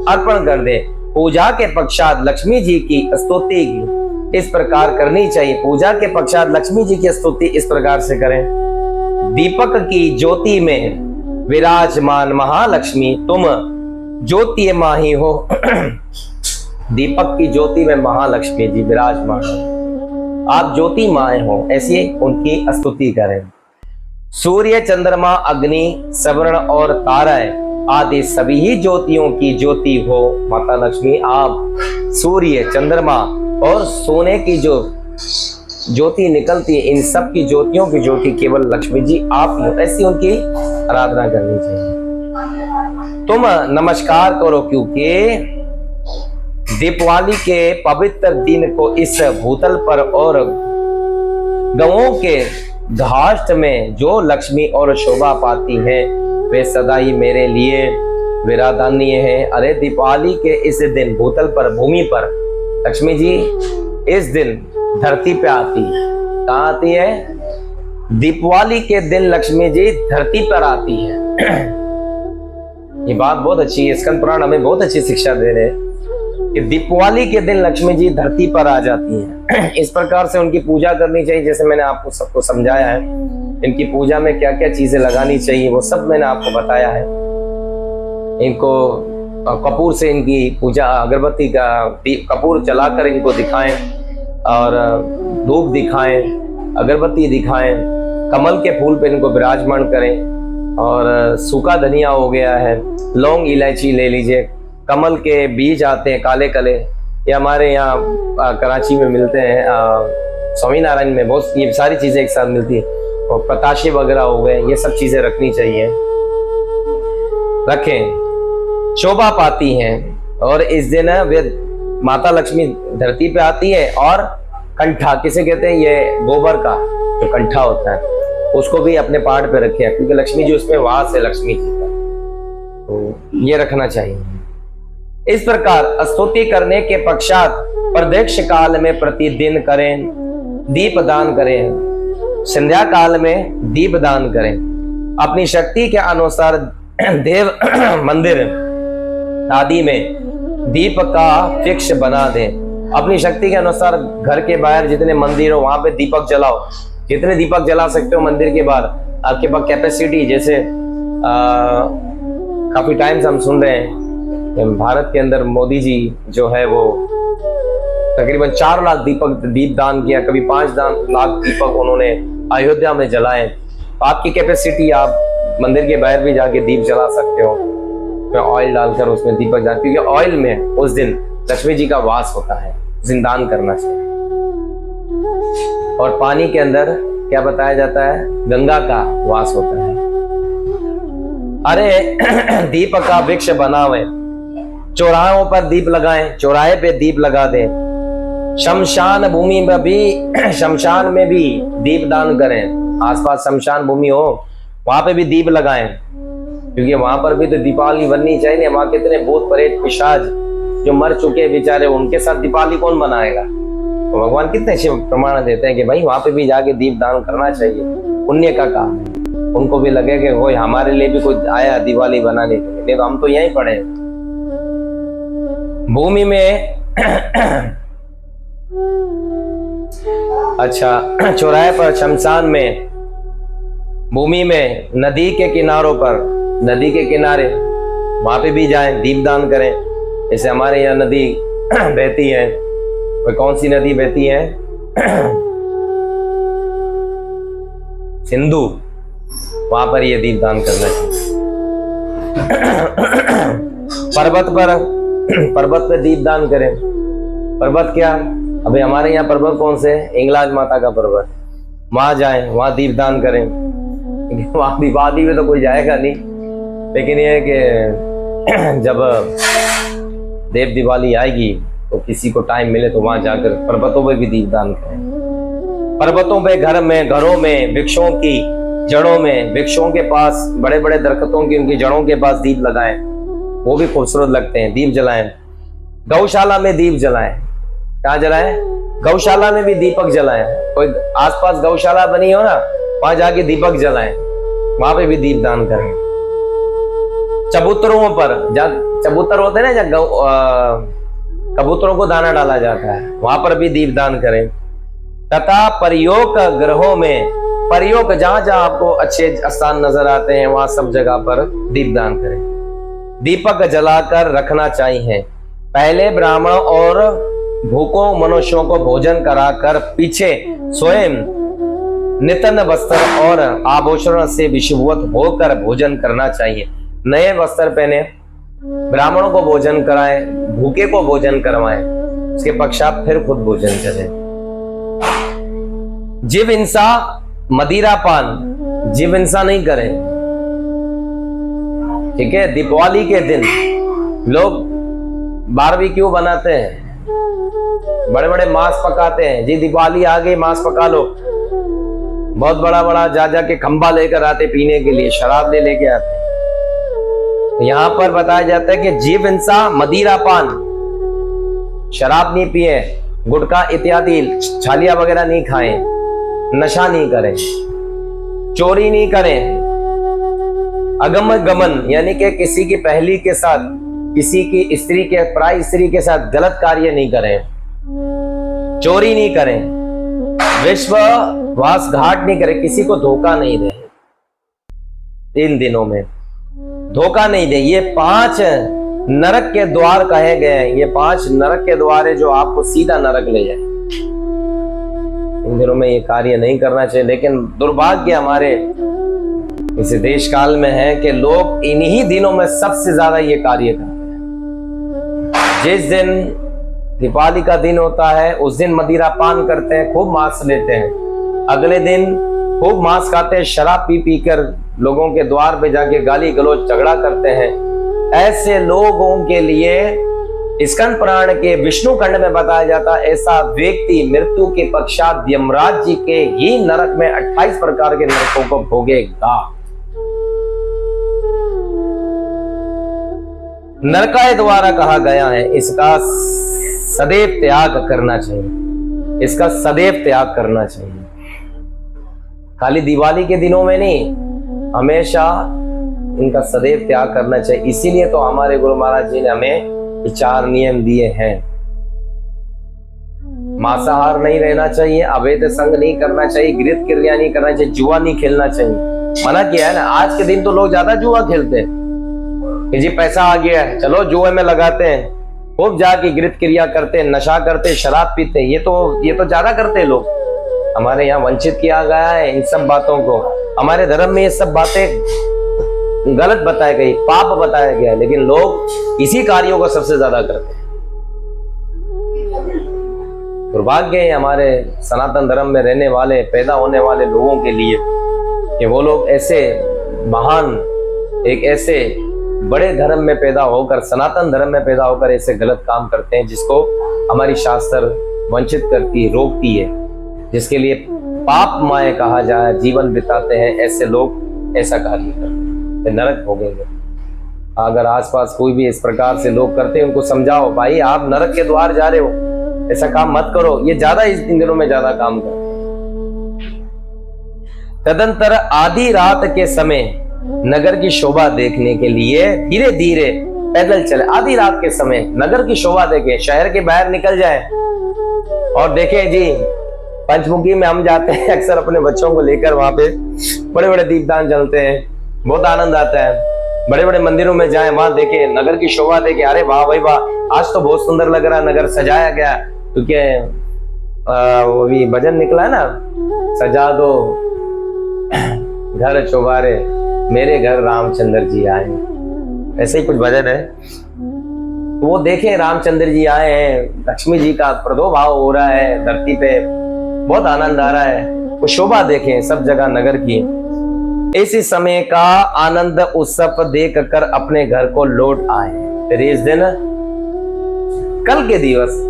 अर्पण कर दें। पूजा के पश्चात लक्ष्मी जी की स्तुति इस प्रकार करनी चाहिए। पूजा के पश्चात लक्ष्मी जी की स्तुति इस प्रकार से करें। दीपक की ज्योति में विराजमान महालक्ष्मी, तुम ज्योति माही हो। दीपक की ज्योति में महालक्ष्मी जी विराजमान हो, आप ज्योति माए हो, ऐसी उनकी स्तुति करें। सूर्य, चंद्रमा, अग्नि, सवर्ण और ताराएं आदि सभी ही ज्योतियों की ज्योति हो माता लक्ष्मी। आप सूर्य, चंद्रमा और सोने की जो ज्योति निकलती है, इन सब की ज्योतियों की ज्योति केवल लक्ष्मी जी आप ही हो, ऐसी उनकी आराधना करनी चाहिए। तुम नमस्कार करो, क्योंकि दीपावली के पवित्र दिन को इस भूतल पर और गवों के घाट में जो लक्ष्मी और शोभा पाती हैं, वे सदा ही मेरे लिए विराधनीय है। अरे दीपावली के इस दिन भूतल पर, भूमि पर लक्ष्मी जी इस दिन धरती पे आती है। कहाँ आती है? दीपावली के दिन लक्ष्मी जी धरती पर आती है। ये बात बहुत अच्छी है, स्कंद पुराण हमें बहुत अच्छी शिक्षा दे रहे हैं कि दीपावली के दिन लक्ष्मी जी धरती पर आ जाती हैं। इस प्रकार से उनकी पूजा करनी चाहिए, जैसे मैंने आपको सबको समझाया है। इनकी पूजा में क्या क्या चीजें लगानी चाहिए वो सब मैंने आपको बताया है। इनको कपूर से इनकी पूजा, अगरबत्ती का कपूर जलाकर इनको दिखाएं, और धूप दिखाएं, अगरबत्ती दिखाएं, कमल के फूल पे इनको विराजमान करें। और सूखा धनिया हो गया है, लौंग, इलायची ले लीजिए, कमल के बीज आते हैं काले काले, ये हमारे यहाँ कराची में मिलते हैं, स्वामीनारायण में बहुत, ये सारी चीजें एक साथ मिलती है। और पताशे वगैरह हो गए, ये सब चीजें रखनी चाहिए, रखें, शोभा पाती हैं। और इस दिन वे माता लक्ष्मी धरती पे आती है। और कंठा किसे कहते हैं? ये गोबर का जो कंठा होता है, उसको भी अपने पाठ पे रखे, क्योंकि लक्ष्मी जी उसमें वास है, लक्ष्मी जी का, तो ये रखना चाहिए। इस प्रकार स्तुति करने के पश्चात प्रदक्ष काल में प्रतिदिन करें, दीप दान करें, संध्या काल में दीप दान करें। अपनी शक्ति के अनुसार देव मंदिर आदि में दीप का फिक्स बना दें। अपनी शक्ति के अनुसार घर के बाहर जितने मंदिर हो वहां पे दीपक जलाओ, जितने दीपक जला सकते हो मंदिर के बाहर। आपके पास कैपेसिटी, जैसे काफी टाइम से हम सुन रहे हैं भारत के अंदर मोदी जी जो है वो तकरीबन 4 लाख दीप दान किया, कभी 5 लाख दीपक उन्होंने अयोध्या में जलाए। आपकी कैपेसिटी, आप मंदिर के बाहर भी जाके दीप जला सकते हो, फिर ऑयल डालकर उसमें दीपक जला, क्योंकि ऑयल में उस दिन लक्ष्मी जी का वास होता है, उस दिन दान करना चाहिए। और पानी के अंदर क्या बताया जाता है? गंगा का वास होता है। अरे दीप का वृक्ष बनावे, चौराहों पर दीप लगाएं, चौराहे पे दीप लगा दें। शमशान भूमि में भी, शमशान में भी दीप दान करें। आसपास शमशान भूमि हो वहां पे भी दीप लगाएं, क्योंकि वहां पर भी तो दीपावली बननी चाहिए। वहां कितने भूत प्रेत पिशाच जो मर चुके बेचारे, उनके साथ दीपावली कौन बनाएगा? तो भगवान कितने शिव प्रमाण देते हैं कि भाई वहां पे भी जाके दीप दान करना चाहिए, पुण्य का काम है। उनको भी लगे कि वो हमारे लिए भी कोई आया दिवाली बनाने के लिए, तो हम तो यहीं पड़े। भूमि में अच्छा, चौराहे पर, शमशान में, भूमि में, नदी के किनारों पर, नदी के किनारे वहां पे भी जाएं, दीपदान करें। जैसे हमारे यहाँ नदी बहती है, वह कौन सी नदी बहती है? सिंधु। वहां पर ये दीपदान करना चाहिए। पर्वत पर दीपदान करें। पर्वत क्या, अभी हमारे यहाँ पर्वत कौन से, हिंगलाज माता का पर्वत, वहां जाएं, वहां दीपदान करें। वहां दिवाली में तो कोई जाएगा नहीं, लेकिन ये है कि जब देव दिवाली आएगी तो किसी को टाइम मिले तो वहां जाकर पर्वतों पे भी दीपदान करें। पर्वतों पे, घरों में, वृक्षों की जड़ों में, वृक्षों के पास, बड़े बड़े दरख्तों की उनकी जड़ों के पास दीप लगाएं, वो भी खूबसूरत लगते हैं। दीप जलाएं। गौशाला में दीप जलाएं। कहाँ जलाएं? गौशाला में भी दीपक जलाएं। कोई आसपास गौशाला बनी हो ना, वहां जाके दीपक जलाएं, वहां पे भी दीप दान करें। चबूतरों पर, जहाँ चबूतर होते हैं ना, जहाँ कबूतरों को दाना डाला जाता है, वहां पर भी दीप दान करें। तथा प्रयोग ग्रहों में, प्रयोग जहां जहां आपको अच्छे स्थान नजर आते हैं वहां सब जगह पर दीपदान करें। दीपक जलाकर रखना चाहिए। पहले ब्राह्मण और भूखों मनुष्यों को भोजन कराकर पीछे स्वयं नितन वस्त्र और आभूषण से विषुवत होकर भोजन करना चाहिए। नए वस्त्र पहने, ब्राह्मणों को भोजन कराएं, भूखे को भोजन करवाएं, उसके पश्चात फिर खुद भोजन करें। जीव हिंसा, मदिरापान, जीव हिंसा नहीं करें। ठीक है। दीपावली के दिन लोग बारबेक्यू बनाते हैं, बड़े बड़े मांस पकाते हैं। जी दिवाली आ गई, मांस पका लो। बहुत बड़ा बड़ा जा के खंबा लेकर आते पीने के लिए, शराब लेके आते। यहाँ पर बताया जाता है कि जीव हिंसा, मदिरापान, शराब नहीं पिए, गुटखा इत्यादि छालिया वगैरह नहीं खाएं, नशा नहीं करें, चोरी नहीं करें, अगम गमन यानी कि किसी की पहली के साथ, किसी की स्त्री के, पराई स्त्री के साथ गलत कार्य नहीं करें, चोरी नहीं करें, विश्वासघात नहीं करें, किसी को धोखा नहीं दें। इन दिनों में धोखा नहीं दे। ये 5 नरक के द्वार कहे गए हैं। ये 5 नरक के द्वार है जो आपको सीधा नरक ले जाए। इन दिनों में ये कार्य नहीं करना चाहिए, लेकिन दुर्भाग्य हमारे इस देश काल में है कि लोग इन्हीं दिनों में सबसे ज्यादा ये कार्य करते हैं। जिस दिन दीपावली का दिन होता है उस दिन मदिरापान करते हैं, खूब मांस लेते हैं। अगले दिन खूब मांस खाते हैं, शराब पी कर लोगों के द्वार पे जाके गाली गलौज झगड़ा करते हैं। ऐसे लोगों के लिए स्कंद पुराण के विष्णु खंड में बताया जाता है, ऐसा व्यक्ति मृत्यु के पश्चात यमराज जी के ही नरक में 28 प्रकार के नरकों को भोगेगा। नरकाय द्वारा कहा गया है, इसका सदैव त्याग करना चाहिए। इसका सदैव त्याग करना चाहिए। खाली दिवाली के दिनों में नहीं, हमेशा इनका सदैव त्याग करना चाहिए। इसीलिए तो हमारे गुरु महाराज जी ने हमें 4 नियम दिए हैं। मांसाहार नहीं रहना चाहिए, अवैध संग नहीं करना चाहिए, गृहस्थ क्रिया नहीं करना चाहिए, जुआ नहीं खेलना चाहिए। मना किया है ना। आज के दिन तो लोग ज्यादा जुआ खेलते हैं कि जी पैसा आ गया है, चलो जुए में लगाते हैं, खूब जाके गृहस्थ क्रिया करते हैं, नशा करते हैं, शराब पीते हैं। ये तो ज्यादा करते हैं लोग। हमारे यहाँ वंचित किया गया है इन सब बातों को। हमारे धर्म में ये सब बातें गलत बताई गई, पाप बताया गया है, लेकिन लोग इसी कार्यों को सबसे ज्यादा करते हैं। दुर्भाग्य है हमारे सनातन धर्म में रहने वाले, पैदा होने वाले लोगों के लिए कि वो लोग ऐसे महान, एक ऐसे बड़े धर्म में पैदा होकर, सनातन धर्म में पैदा होकर ऐसे गलत काम करते हैं जिसको हमारी शास्त्र वंचित करती है, रोकती है, जिसके लिए पाप माए कहा जाए, जीवन बिताते हैं। ऐसे लोग ऐसा कार्य करते हैं, नरक भोगेंगे। अगर आसपास कोई भी इस प्रकार से लोग करते हैं, उनको समझाओ, भाई आप नरक के द्वार जा रहे हो, ऐसा काम मत करो। ये ज्यादा इस दिनों में ज्यादा काम करते हैं। तदंतर आधी रात के समय नगर की शोभा देखने के लिए धीरे धीरे पैदल चले। आधी रात के समय नगर की शोभा देखें, शहर के बाहर निकल जाए और देखें जी, पंचमुखी में हम जाते हैं अक्सर अपने बच्चों को लेकर, वहां पे बड़े बड़े दीपदान जलते हैं, बहुत आनंद आता है। बड़े बड़े मंदिरों में जाएं, वहां देखें, नगर की शोभा देखें, अरे वाह भाई वाह, आज तो बहुत सुंदर लग रहा है, नगर सजाया गया। क्योंकि वो भी भजन निकला है ना, सजा दो घर चौबारे मेरे घर रामचंद्र जी आए, ऐसे ही कुछ भजन है। तो वो देखे रामचंद्र जी आए हैं, लक्ष्मी जी का प्रादुर्भाव हो रहा है धरती पे, बहुत आनंद आ रहा है। वो शोभा देखें सब जगह नगर की। इसी समय का आनंद उत्सव देख कर अपने घर को लौट आए। फिर इस दिन कल के दिवस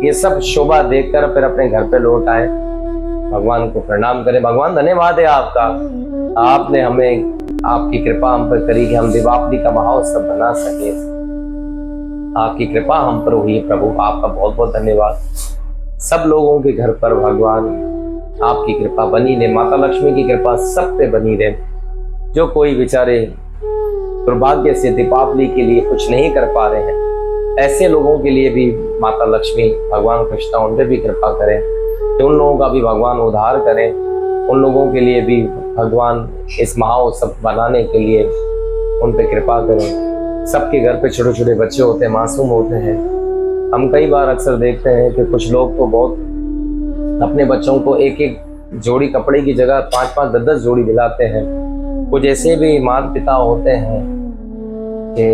ये सब शोभा देखकर फिर अपने घर पे लौट आए। भगवान को प्रणाम करें, भगवान धन्यवाद है आपका, आपने हमें, आपकी कृपा हम पर करी कि हम दीपावली का महोत्सव बना सके। आपकी कृपा हम पर हुई प्रभु, आपका बहुत बहुत धन्यवाद। सब लोगों के घर पर भगवान आपकी कृपा बनी रहे, माता लक्ष्मी की कृपा सब पे बनी रहे। जो कोई बेचारे दुर्भाग्य से दीपावली के लिए कुछ नहीं कर पा रहे हैं, ऐसे लोगों के लिए भी माता लक्ष्मी भगवान कृष्णा उन पर भी कृपा करें, कि उन लोगों का भी भगवान उद्धार करें। उन लोगों के लिए भी भगवान इस महोत्सव बनाने के लिए उन पे कृपा करें। सबके घर पे छोटे छोटे बच्चे होते हैं, मासूम होते हैं। हम कई बार अक्सर देखते हैं कि कुछ लोग तो बहुत अपने बच्चों को एक एक जोड़ी कपड़े की जगह 5-5, 10-10 जोड़ी दिलाते हैं। कुछ ऐसे भी माता पिता होते हैं कि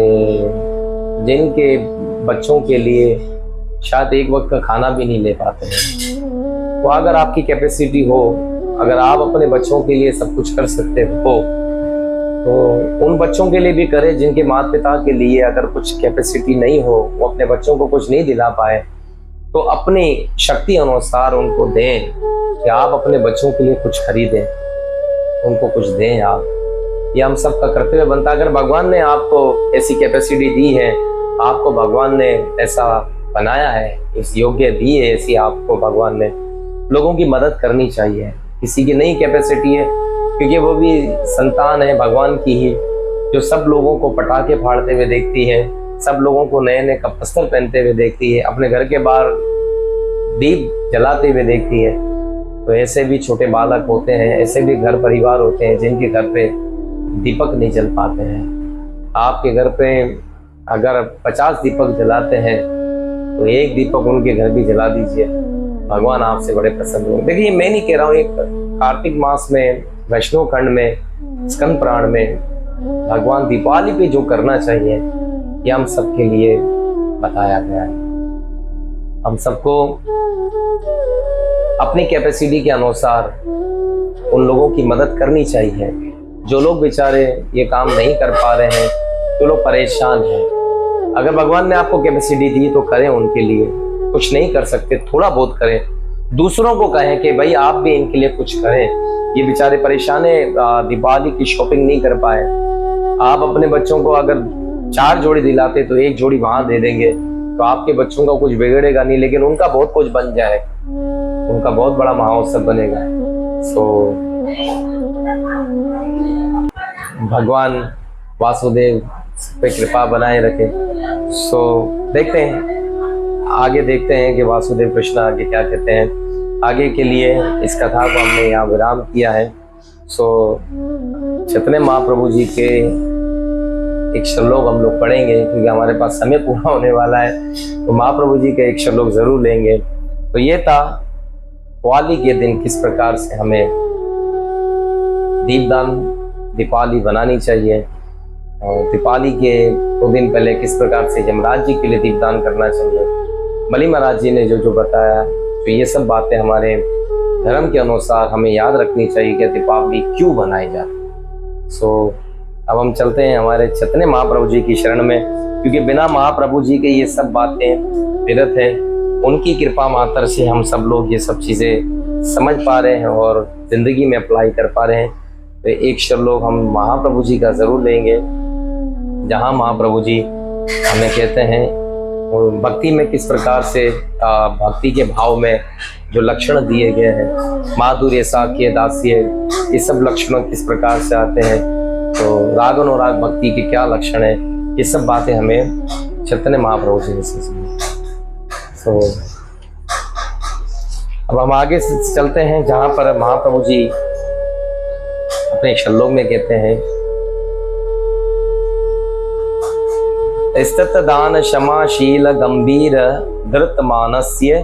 जिनके बच्चों के लिए शायद एक वक्त का खाना भी नहीं ले पाते हैं। तो अगर आपकी कैपेसिटी हो, अगर आप अपने बच्चों के लिए सब कुछ कर सकते हो, तो उन बच्चों के लिए भी करें जिनके माता पिता के लिए अगर कुछ कैपेसिटी नहीं हो, वो अपने बच्चों को कुछ नहीं दिला पाए, तो अपनी शक्ति अनुसार उनको दें कि आप अपने बच्चों के लिए कुछ खरीदें, उनको कुछ दें आप। ये हम सब का कर्तव्य बनता। अगर भगवान ने आपको ऐसी कैपेसिटी दी है, आपको भगवान ने ऐसा बनाया है, इस योग्य दी है ऐसी आपको भगवान ने, लोगों की मदद करनी चाहिए। किसी की नई कैपेसिटी है, क्योंकि वो भी संतान है भगवान की ही, जो सब लोगों को पटाखे फाड़ते हुए देखती है, सब लोगों को नए नए वस्त्र पहनते हुए देखती है, अपने घर के बाहर दीप जलाते हुए देखती है। तो ऐसे भी छोटे बालक होते हैं, ऐसे भी घर परिवार होते हैं जिनके घर पे दीपक नहीं जल पाते हैं। आपके घर पे अगर 50 दीपक जलाते हैं तो एक दीपक उनके घर भी जला दीजिए, भगवान आपसे बड़े प्रसन्न होंगे। देखिए, मैं नहीं कह रहा हूँ, एक कार्तिक मास में वैष्णव खंड में स्कंद पुराण में भगवान दीपावली पे जो करना चाहिए ये हम सबके लिए बताया गया है। हम सबको अपनी कैपेसिटी के अनुसार उन लोगों की मदद करनी चाहिए जो लोग बेचारे ये काम नहीं कर पा रहे हैं, जो लोग परेशान हैं। अगर भगवान ने आपको कैपेसिटी दी तो करें उनके लिए, कुछ नहीं कर सकते थोड़ा बहुत करें। दूसरों को कहें कि भाई आप भी इनके लिए कुछ करें, ये बेचारे परेशान है, दीपावली की शॉपिंग नहीं कर पाए। आप अपने बच्चों को अगर 4 जोड़ी दिलाते तो 1 जोड़ी वहां दे देंगे, तो आपके बच्चों का कुछ बिगड़ेगा नहीं, लेकिन उनका बहुत कुछ बन जाए, उनका बहुत बड़ा महोत्सव बनेगा। भगवान वासुदेव पे कृपा बनाए रखे। देखते हैं आगे, देखते हैं कि वासुदेव कृष्ण आगे क्या कहते हैं। आगे के लिए इस कथा को हमने यहाँ विराम किया है। चैतन्य महाप्रभु जी के एक श्लोक हम लोग पढ़ेंगे, क्योंकि हमारे पास समय पूरा होने वाला है, तो महाप्रभु जी के एक श्लोक जरूर लेंगे। तो ये था दिवाली के दिन किस प्रकार से हमें दीपदान दीपावली बनानी चाहिए, और दीपावली के 2 दिन पहले किस प्रकार से यमराज जी के लिए दीपदान करना चाहिए। बलि महाराज जी ने जो जो बताया, तो ये सब बातें हमारे धर्म के अनुसार हमें याद रखनी चाहिए कि दीपावली क्यों बनाई जाती। अब हम चलते हैं हमारे चैतन्य महाप्रभु जी की शरण में, क्योंकि बिना महाप्रभु जी के ये सब बातें व्यर्थ हैं। उनकी कृपा मात्र से हम सब लोग ये सब चीज़ें समझ पा रहे हैं और जिंदगी में अप्लाई कर पा रहे हैं। तो एक श्लोक हम महाप्रभु जी का जरूर लेंगे, जहाँ महाप्रभु जी हमें कहते हैं और भक्ति में किस प्रकार से भक्ति के भाव में जो लक्षण दिए गए हैं, माधुर्य साक्य दास्य, ये सब लक्षण किस प्रकार से आते हैं, तो राग अनुराग भक्ति के क्या लक्षण है, ये सब बातें हमें चैतन्य महाप्रभु जी से सुनी। अब हम आगे से चलते हैं, जहाँ पर महाप्रभु जी अपने श्लोक में कहते हैं, स्तत दान क्षमाशील गंभीर धृत मानस्य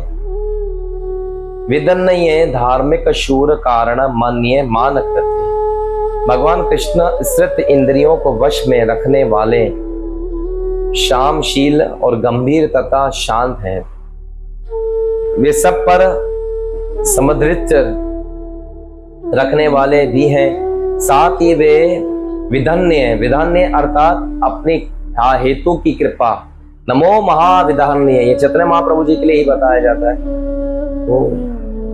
विदन्नये धार्मिक शूर कारण मन्ये मान कृत्य। भगवान कृष्ण स्थित इंद्रियों को वश में रखने वाले, शामशील और गंभीर तथा शांत हैं। वे सब पर समदृत रखने वाले भी हैं। साथ ही वे विधन्य हैं। विधन्य अर्थात अपनी हेतु की कृपा। नमो महाविधन्य, ये चैतन्य महाप्रभु जी के लिए ही बताया जाता है। तो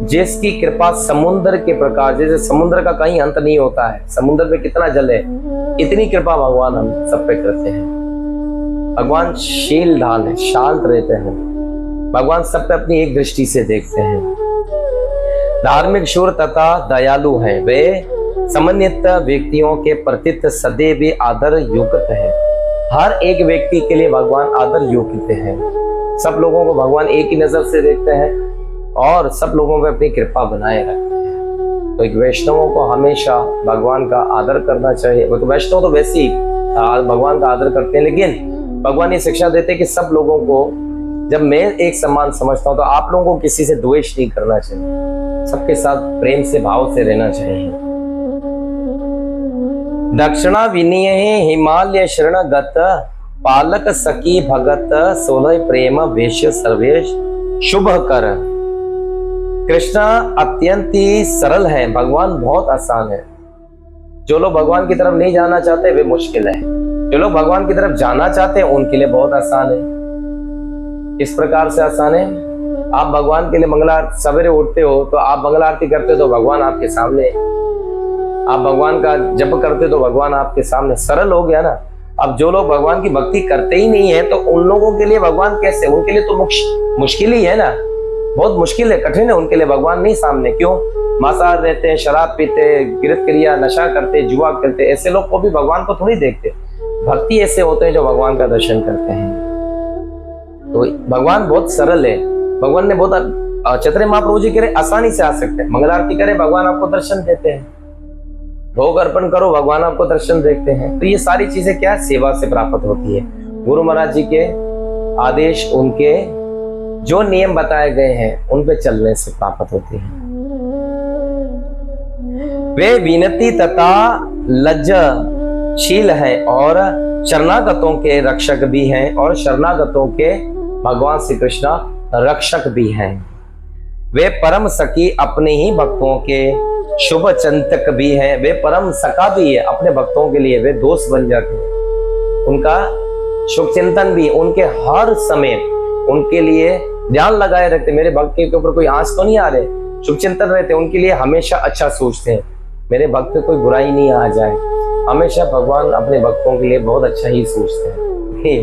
जिसकी कृपा समुद्र के प्रकार, जैसे समुद्र का कहीं अंत नहीं होता है, समुद्र में कितना जल है, इतनी कृपा भगवान हम सब पे करते हैं। भगवान शील ढाल है, शांत रहते हैं। भगवान सब पे अपनी एक दृष्टि से देखते हैं। धार्मिक, शूर तथा दयालु हैं। वे समन्वित व्यक्तियों के प्रति सदैव आदर युक्त है। हर एक व्यक्ति के लिए भगवान आदर युक्त है। सब लोगों को भगवान एक ही नजर से देखते हैं और सब लोगों पे अपनी कृपा बनाए रखते हैं। तो एक वैष्णवों को हमेशा भगवान का आदर करना चाहिए। वैष्णव तो वैसे ही भगवान का आदर करते हैं, लेकिन भगवान ये शिक्षा देते हैं कि सब लोगों को, जब मैं एक समान समझता हूँ, तो आप लोगों को किसी से द्वेष नहीं करना चाहिए, सबके साथ प्रेम से, भाव से रहना चाहिए। दक्षिणा विनय हिमालय शरणगत, पालक सखी भगत, सोलह प्रेम वेश सर्वेश शुभ कर। कृष्णा अत्यंत ही सरल है, भगवान बहुत आसान है। जो लोग भगवान की तरफ नहीं जाना चाहते वे मुश्किल है, जो लोग भगवान की तरफ जाना चाहते हैं उनके लिए बहुत आसान है। इस प्रकार से आसान है, आप भगवान के लिए मंगला सवेरे उठते हो तो आप मंगल आरती करते हो तो भगवान आपके सामने, आप भगवान का जप करते हो तो भगवान आपके सामने। सरल हो गया ना। अब जो लोग भगवान की भक्ति करते ही नहीं है तो उन लोगों के लिए भगवान कैसे? उनके लिए तो मुश्किल ही है ना, बहुत मुश्किल है, कठिन है उनके लिए भगवान नहीं सामने। क्यों? मांसाहार रहते हैं, शराब पीते, गिरत क्रिया, नशा करते, जुआ खेलते, ऐसे लोग को भी भगवान को थोड़ी देखते। भक्ति ऐसे होते हैं जो भगवान का दर्शन करते हैं। तो भगवान बहुत सरल है। भगवान ने बहुत, चैतन्य महाप्रभु जी कह रहे आसानी से आ सकते हैं। मंगल आरती करे, भगवान आपको दर्शन देते हैं। भोग अर्पण करो, भगवान आपको दर्शन देखते हैं। तो ये सारी चीजें क्या है? सेवा से प्राप्त होती है। गुरु महाराज जी के आदेश, उनके जो नियम बताए गए हैं उन पे चलने से प्राप्त होती है। वे विनती तथा लज्जाशील है और शरणागतों के रक्षक भी हैं, और शरणागतों के भगवान श्री कृष्ण रक्षक भी हैं। वे परम सखी अपने ही भक्तों के शुभ चिंतक भी हैं। वे परम सखा भी है अपने भक्तों के लिए, वे दोस्त बन जाते हैं। उनका शुभ चिंतन भी, उनके हर समय उनके लिए ध्यान लगाए रखते। मेरे भक्त के ऊपर कोई आंच तो नहीं आ रहे, शुभ चिंतन रहते, उनके लिए हमेशा अच्छा सोचते हैं, मेरे भक्त पे कोई बुराई नहीं आ जाए। हमेशा भगवान अपने भक्तों के लिए बहुत अच्छा ही सोचते हैं।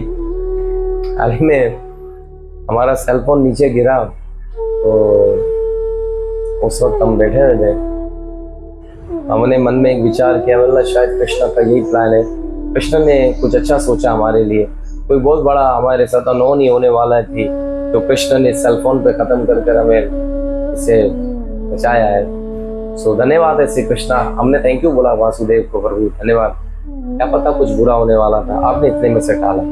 हाल ही में हमारा सेलफोन नीचे गिरा तो उस वक्त हम बैठे हुए थे, हमने मन में एक विचार किया, मतलब शायद कृष्ण का यही प्लान है। कृष्ण ने कुछ अच्छा सोचा हमारे लिए, कोई बहुत बड़ा हमारे साथ अनहोनी नहीं होने वाला थी, तो कृष्ण ने सेलफोन पे खत्म कर हमें इसे बचाया है। सो धन्यवाद है श्री कृष्णा। हमने थैंक यू बोला वासुदेव को, प्रभु धन्यवाद, क्या पता कुछ बुरा होने वाला था, आपने इतने में से टाला।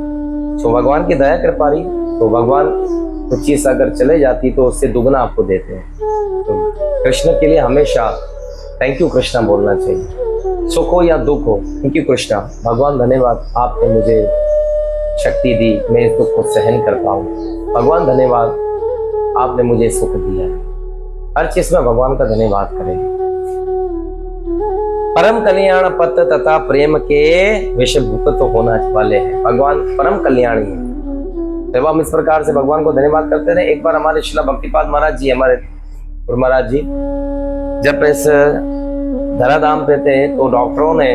सो भगवान की दया कृपा रही, तो भगवान कुछ चीज अगर चले जाती तो उससे दुगना आपको देते हैं। तो कृष्ण के लिए हमेशा थैंक यू कृष्णा बोलना चाहिए, सुख हो या दुख हो। थैंक यू कृष्णा, भगवान धन्यवाद, आपने मुझे शक्ति दी, मैं इस दुख को सहन कर पाऊं। भगवान धन्यवाद, आपने मुझे सुख दिया। हर चीज में भगवान का धन्यवाद करें। परम कल्याण पथ तथा प्रेम के विषयभूत तो होना वाले हैं। भगवान परम कल्याणी है। जब हम इस प्रकार से भगवान को धन्यवाद करते रहे। एक बार हमारे शिला भक्तिपाद महाराज जी, हमारे गुरु महाराज जी जब इस धराधाम पे थे तो डॉक्टरों ने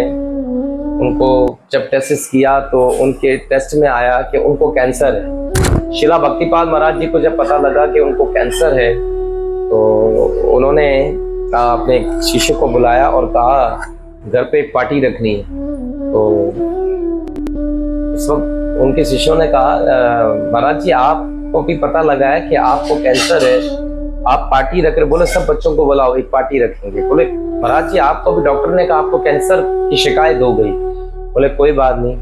उनको जब टेस्ट किया तो उनके टेस्ट में आया कि उनको कैंसर है। शिला भक्तिपाद महाराज जी को जब पता लगा कि उनको कैंसर है तो उन्होंने अपने शिष्य को बुलाया और कहा घर पे एक पार्टी रखनी है। तो इस वक्त उनके शिष्यों ने कहा महाराज जी आपको भी पता लगा है कि आपको कैंसर है, आप पार्टी रख रहे। बोले सब बच्चों को बुलाओ, एक पार्टी रखेंगे। बोले महाराज जी आपको भी डॉक्टर ने कहा आपको कैंसर की शिकायत हो गई। बोले कोई बात नहीं,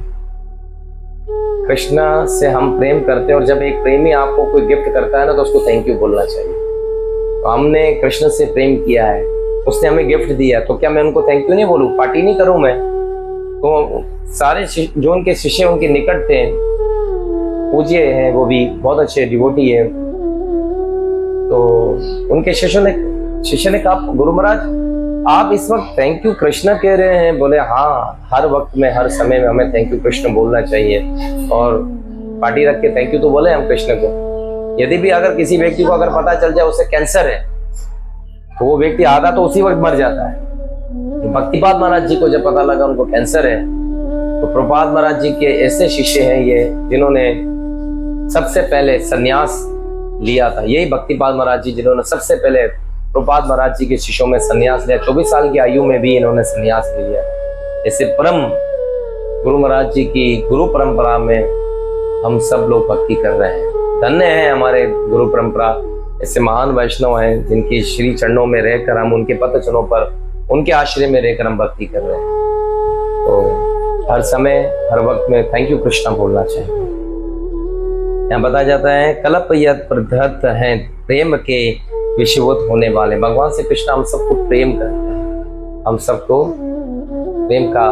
कृष्णा से हम प्रेम करते हैं और जब एक प्रेमी आपको कोई गिफ्ट करता है ना तो उसको थैंक यू बोलना चाहिए। तो हमने कृष्ण से प्रेम किया है, उसने हमें गिफ्ट दिया, तो क्या मैं उनको थैंक यू नहीं बोलूं, पार्टी नहीं करूं मैं? तो सारे जो उनके शिष्य उनके निकट थे, पूज्य हैं, वो भी बहुत अच्छे डिवोटी है, तो उनके शिष्य ने कहा गुरु महाराज आप इस वक्त थैंक यू कृष्ण कह रहे हैं? बोले हाँ, हर वक्त में हर समय में हमें थैंक यू कृष्ण बोलना चाहिए, और पार्टी रख के थैंक यू तो बोले हम कृष्ण को। यदि भी अगर किसी व्यक्ति को अगर पता चल जाए उसे कैंसर है, तो वो व्यक्ति आधा तो उसी वक्त मर जाता है। तो भक्तिपाद महाराज जी को जब पता लगा उनको कैंसर है, तो प्रभुपाद महाराज जी के ऐसे शिष्य हैं ये जिन्होंने सबसे पहले सन्यास लिया था। यही भक्तिपाद महाराज जी जिन्होंने सबसे पहले प्रभुपाद महाराज जी के शिष्यों में सन्यास लिया। 24 साल की आयु में भी इन्होंने सन्यास ले लिया। ऐसे परम गुरु महाराज जी की गुरु परंपरा में हम सब लोग भक्ति कर रहे हैं। धन्य है हमारे गुरु परंपरा, ऐसे महान वैष्णव हैं जिनकी श्री चरणों में रहकर हम उनके पद चरणों पर, उनके आश्रय में रहकर हम भक्ति कर रहे हैं। तो हर समय हर वक्त में थैंक यू कृष्णा बोलना चाहिए। यहाँ बताया जाता है कल्प यत् प्रदत्त है प्रेम के विषयवत होने वाले। भगवान श्री कृष्ण हम सबको प्रेम करते हैं, हम सबको प्रेम का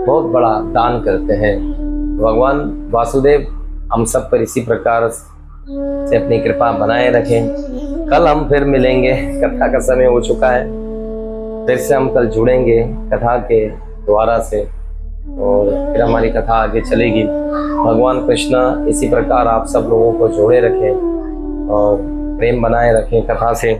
बहुत बड़ा दान करते हैं। भगवान वासुदेव हम सब पर इसी प्रकार से अपनी कृपा बनाए रखें। कल हम फिर मिलेंगे, कथा का समय हो चुका है, फिर से हम कल जुड़ेंगे कथा के द्वारा से, और फिर हमारी कथा आगे चलेगी। भगवान कृष्ण इसी प्रकार आप सब लोगों को जोड़े रखें और प्रेम बनाए रखें कथा से।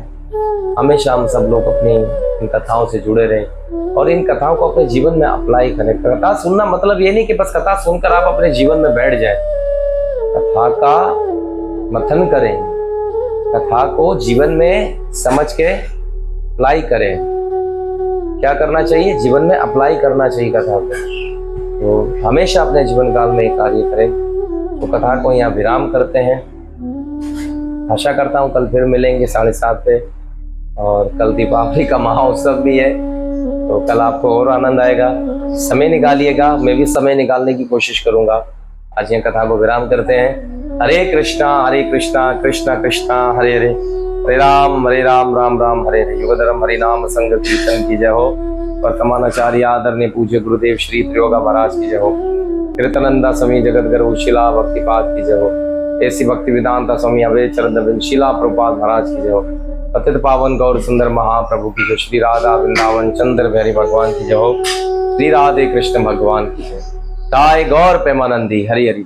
हमेशा हम सब लोग अपनी इन कथाओं से जुड़े रहें और इन कथाओं को अपने जीवन में अप्लाई करें। कथा सुनना मतलब ये नहीं कि बस कथा सुनकर आप अपने जीवन में बैठ जाएं। कथा का मंथन करें, कथा को जीवन में समझ के अप्लाई करें। क्या करना चाहिए? जीवन में अप्लाई करना चाहिए कथा को। तो हमेशा अपने जीवन काल में कार्य करें। तो कथा को यहाँ विराम करते हैं। आशा करता हूँ कल फिर मिलेंगे 7:30 पे, और कल दीपावली का महाउत्सव भी है, तो कल आपको और आनंद आएगा। समय निकालिएगा, मैं भी समय निकालने की कोशिश करूंगा। आज यहाँ कथा को विराम करते हैं। हरे कृष्णा कृष्णा कृष्णा हरे हरे, हरे राम राम राम हरे हरे। युगधर्म हरि नाम संग कीर्तन की जय हो। वर्तमान आचार्य आदरणीय पूज्य गुरुदेव श्री त्रियोगा महाराज की जय हो। कीर्तनंदा स्वामी जगत गुरु शिला भक्तिपाद की जय हो। ऐसी भक्ति वेदांता स्वामी अभय चरण शिला प्रभुपाद महाराज की जय हो। पतित पावन गौर सुंदर महाप्रभु की जय। श्री राधा वृंदावन चंद्र बिहारी भगवान की जय हो। श्री राधे कृष्ण भगवान की जय। ताय गौर प्रेमानंदी हरि हरि।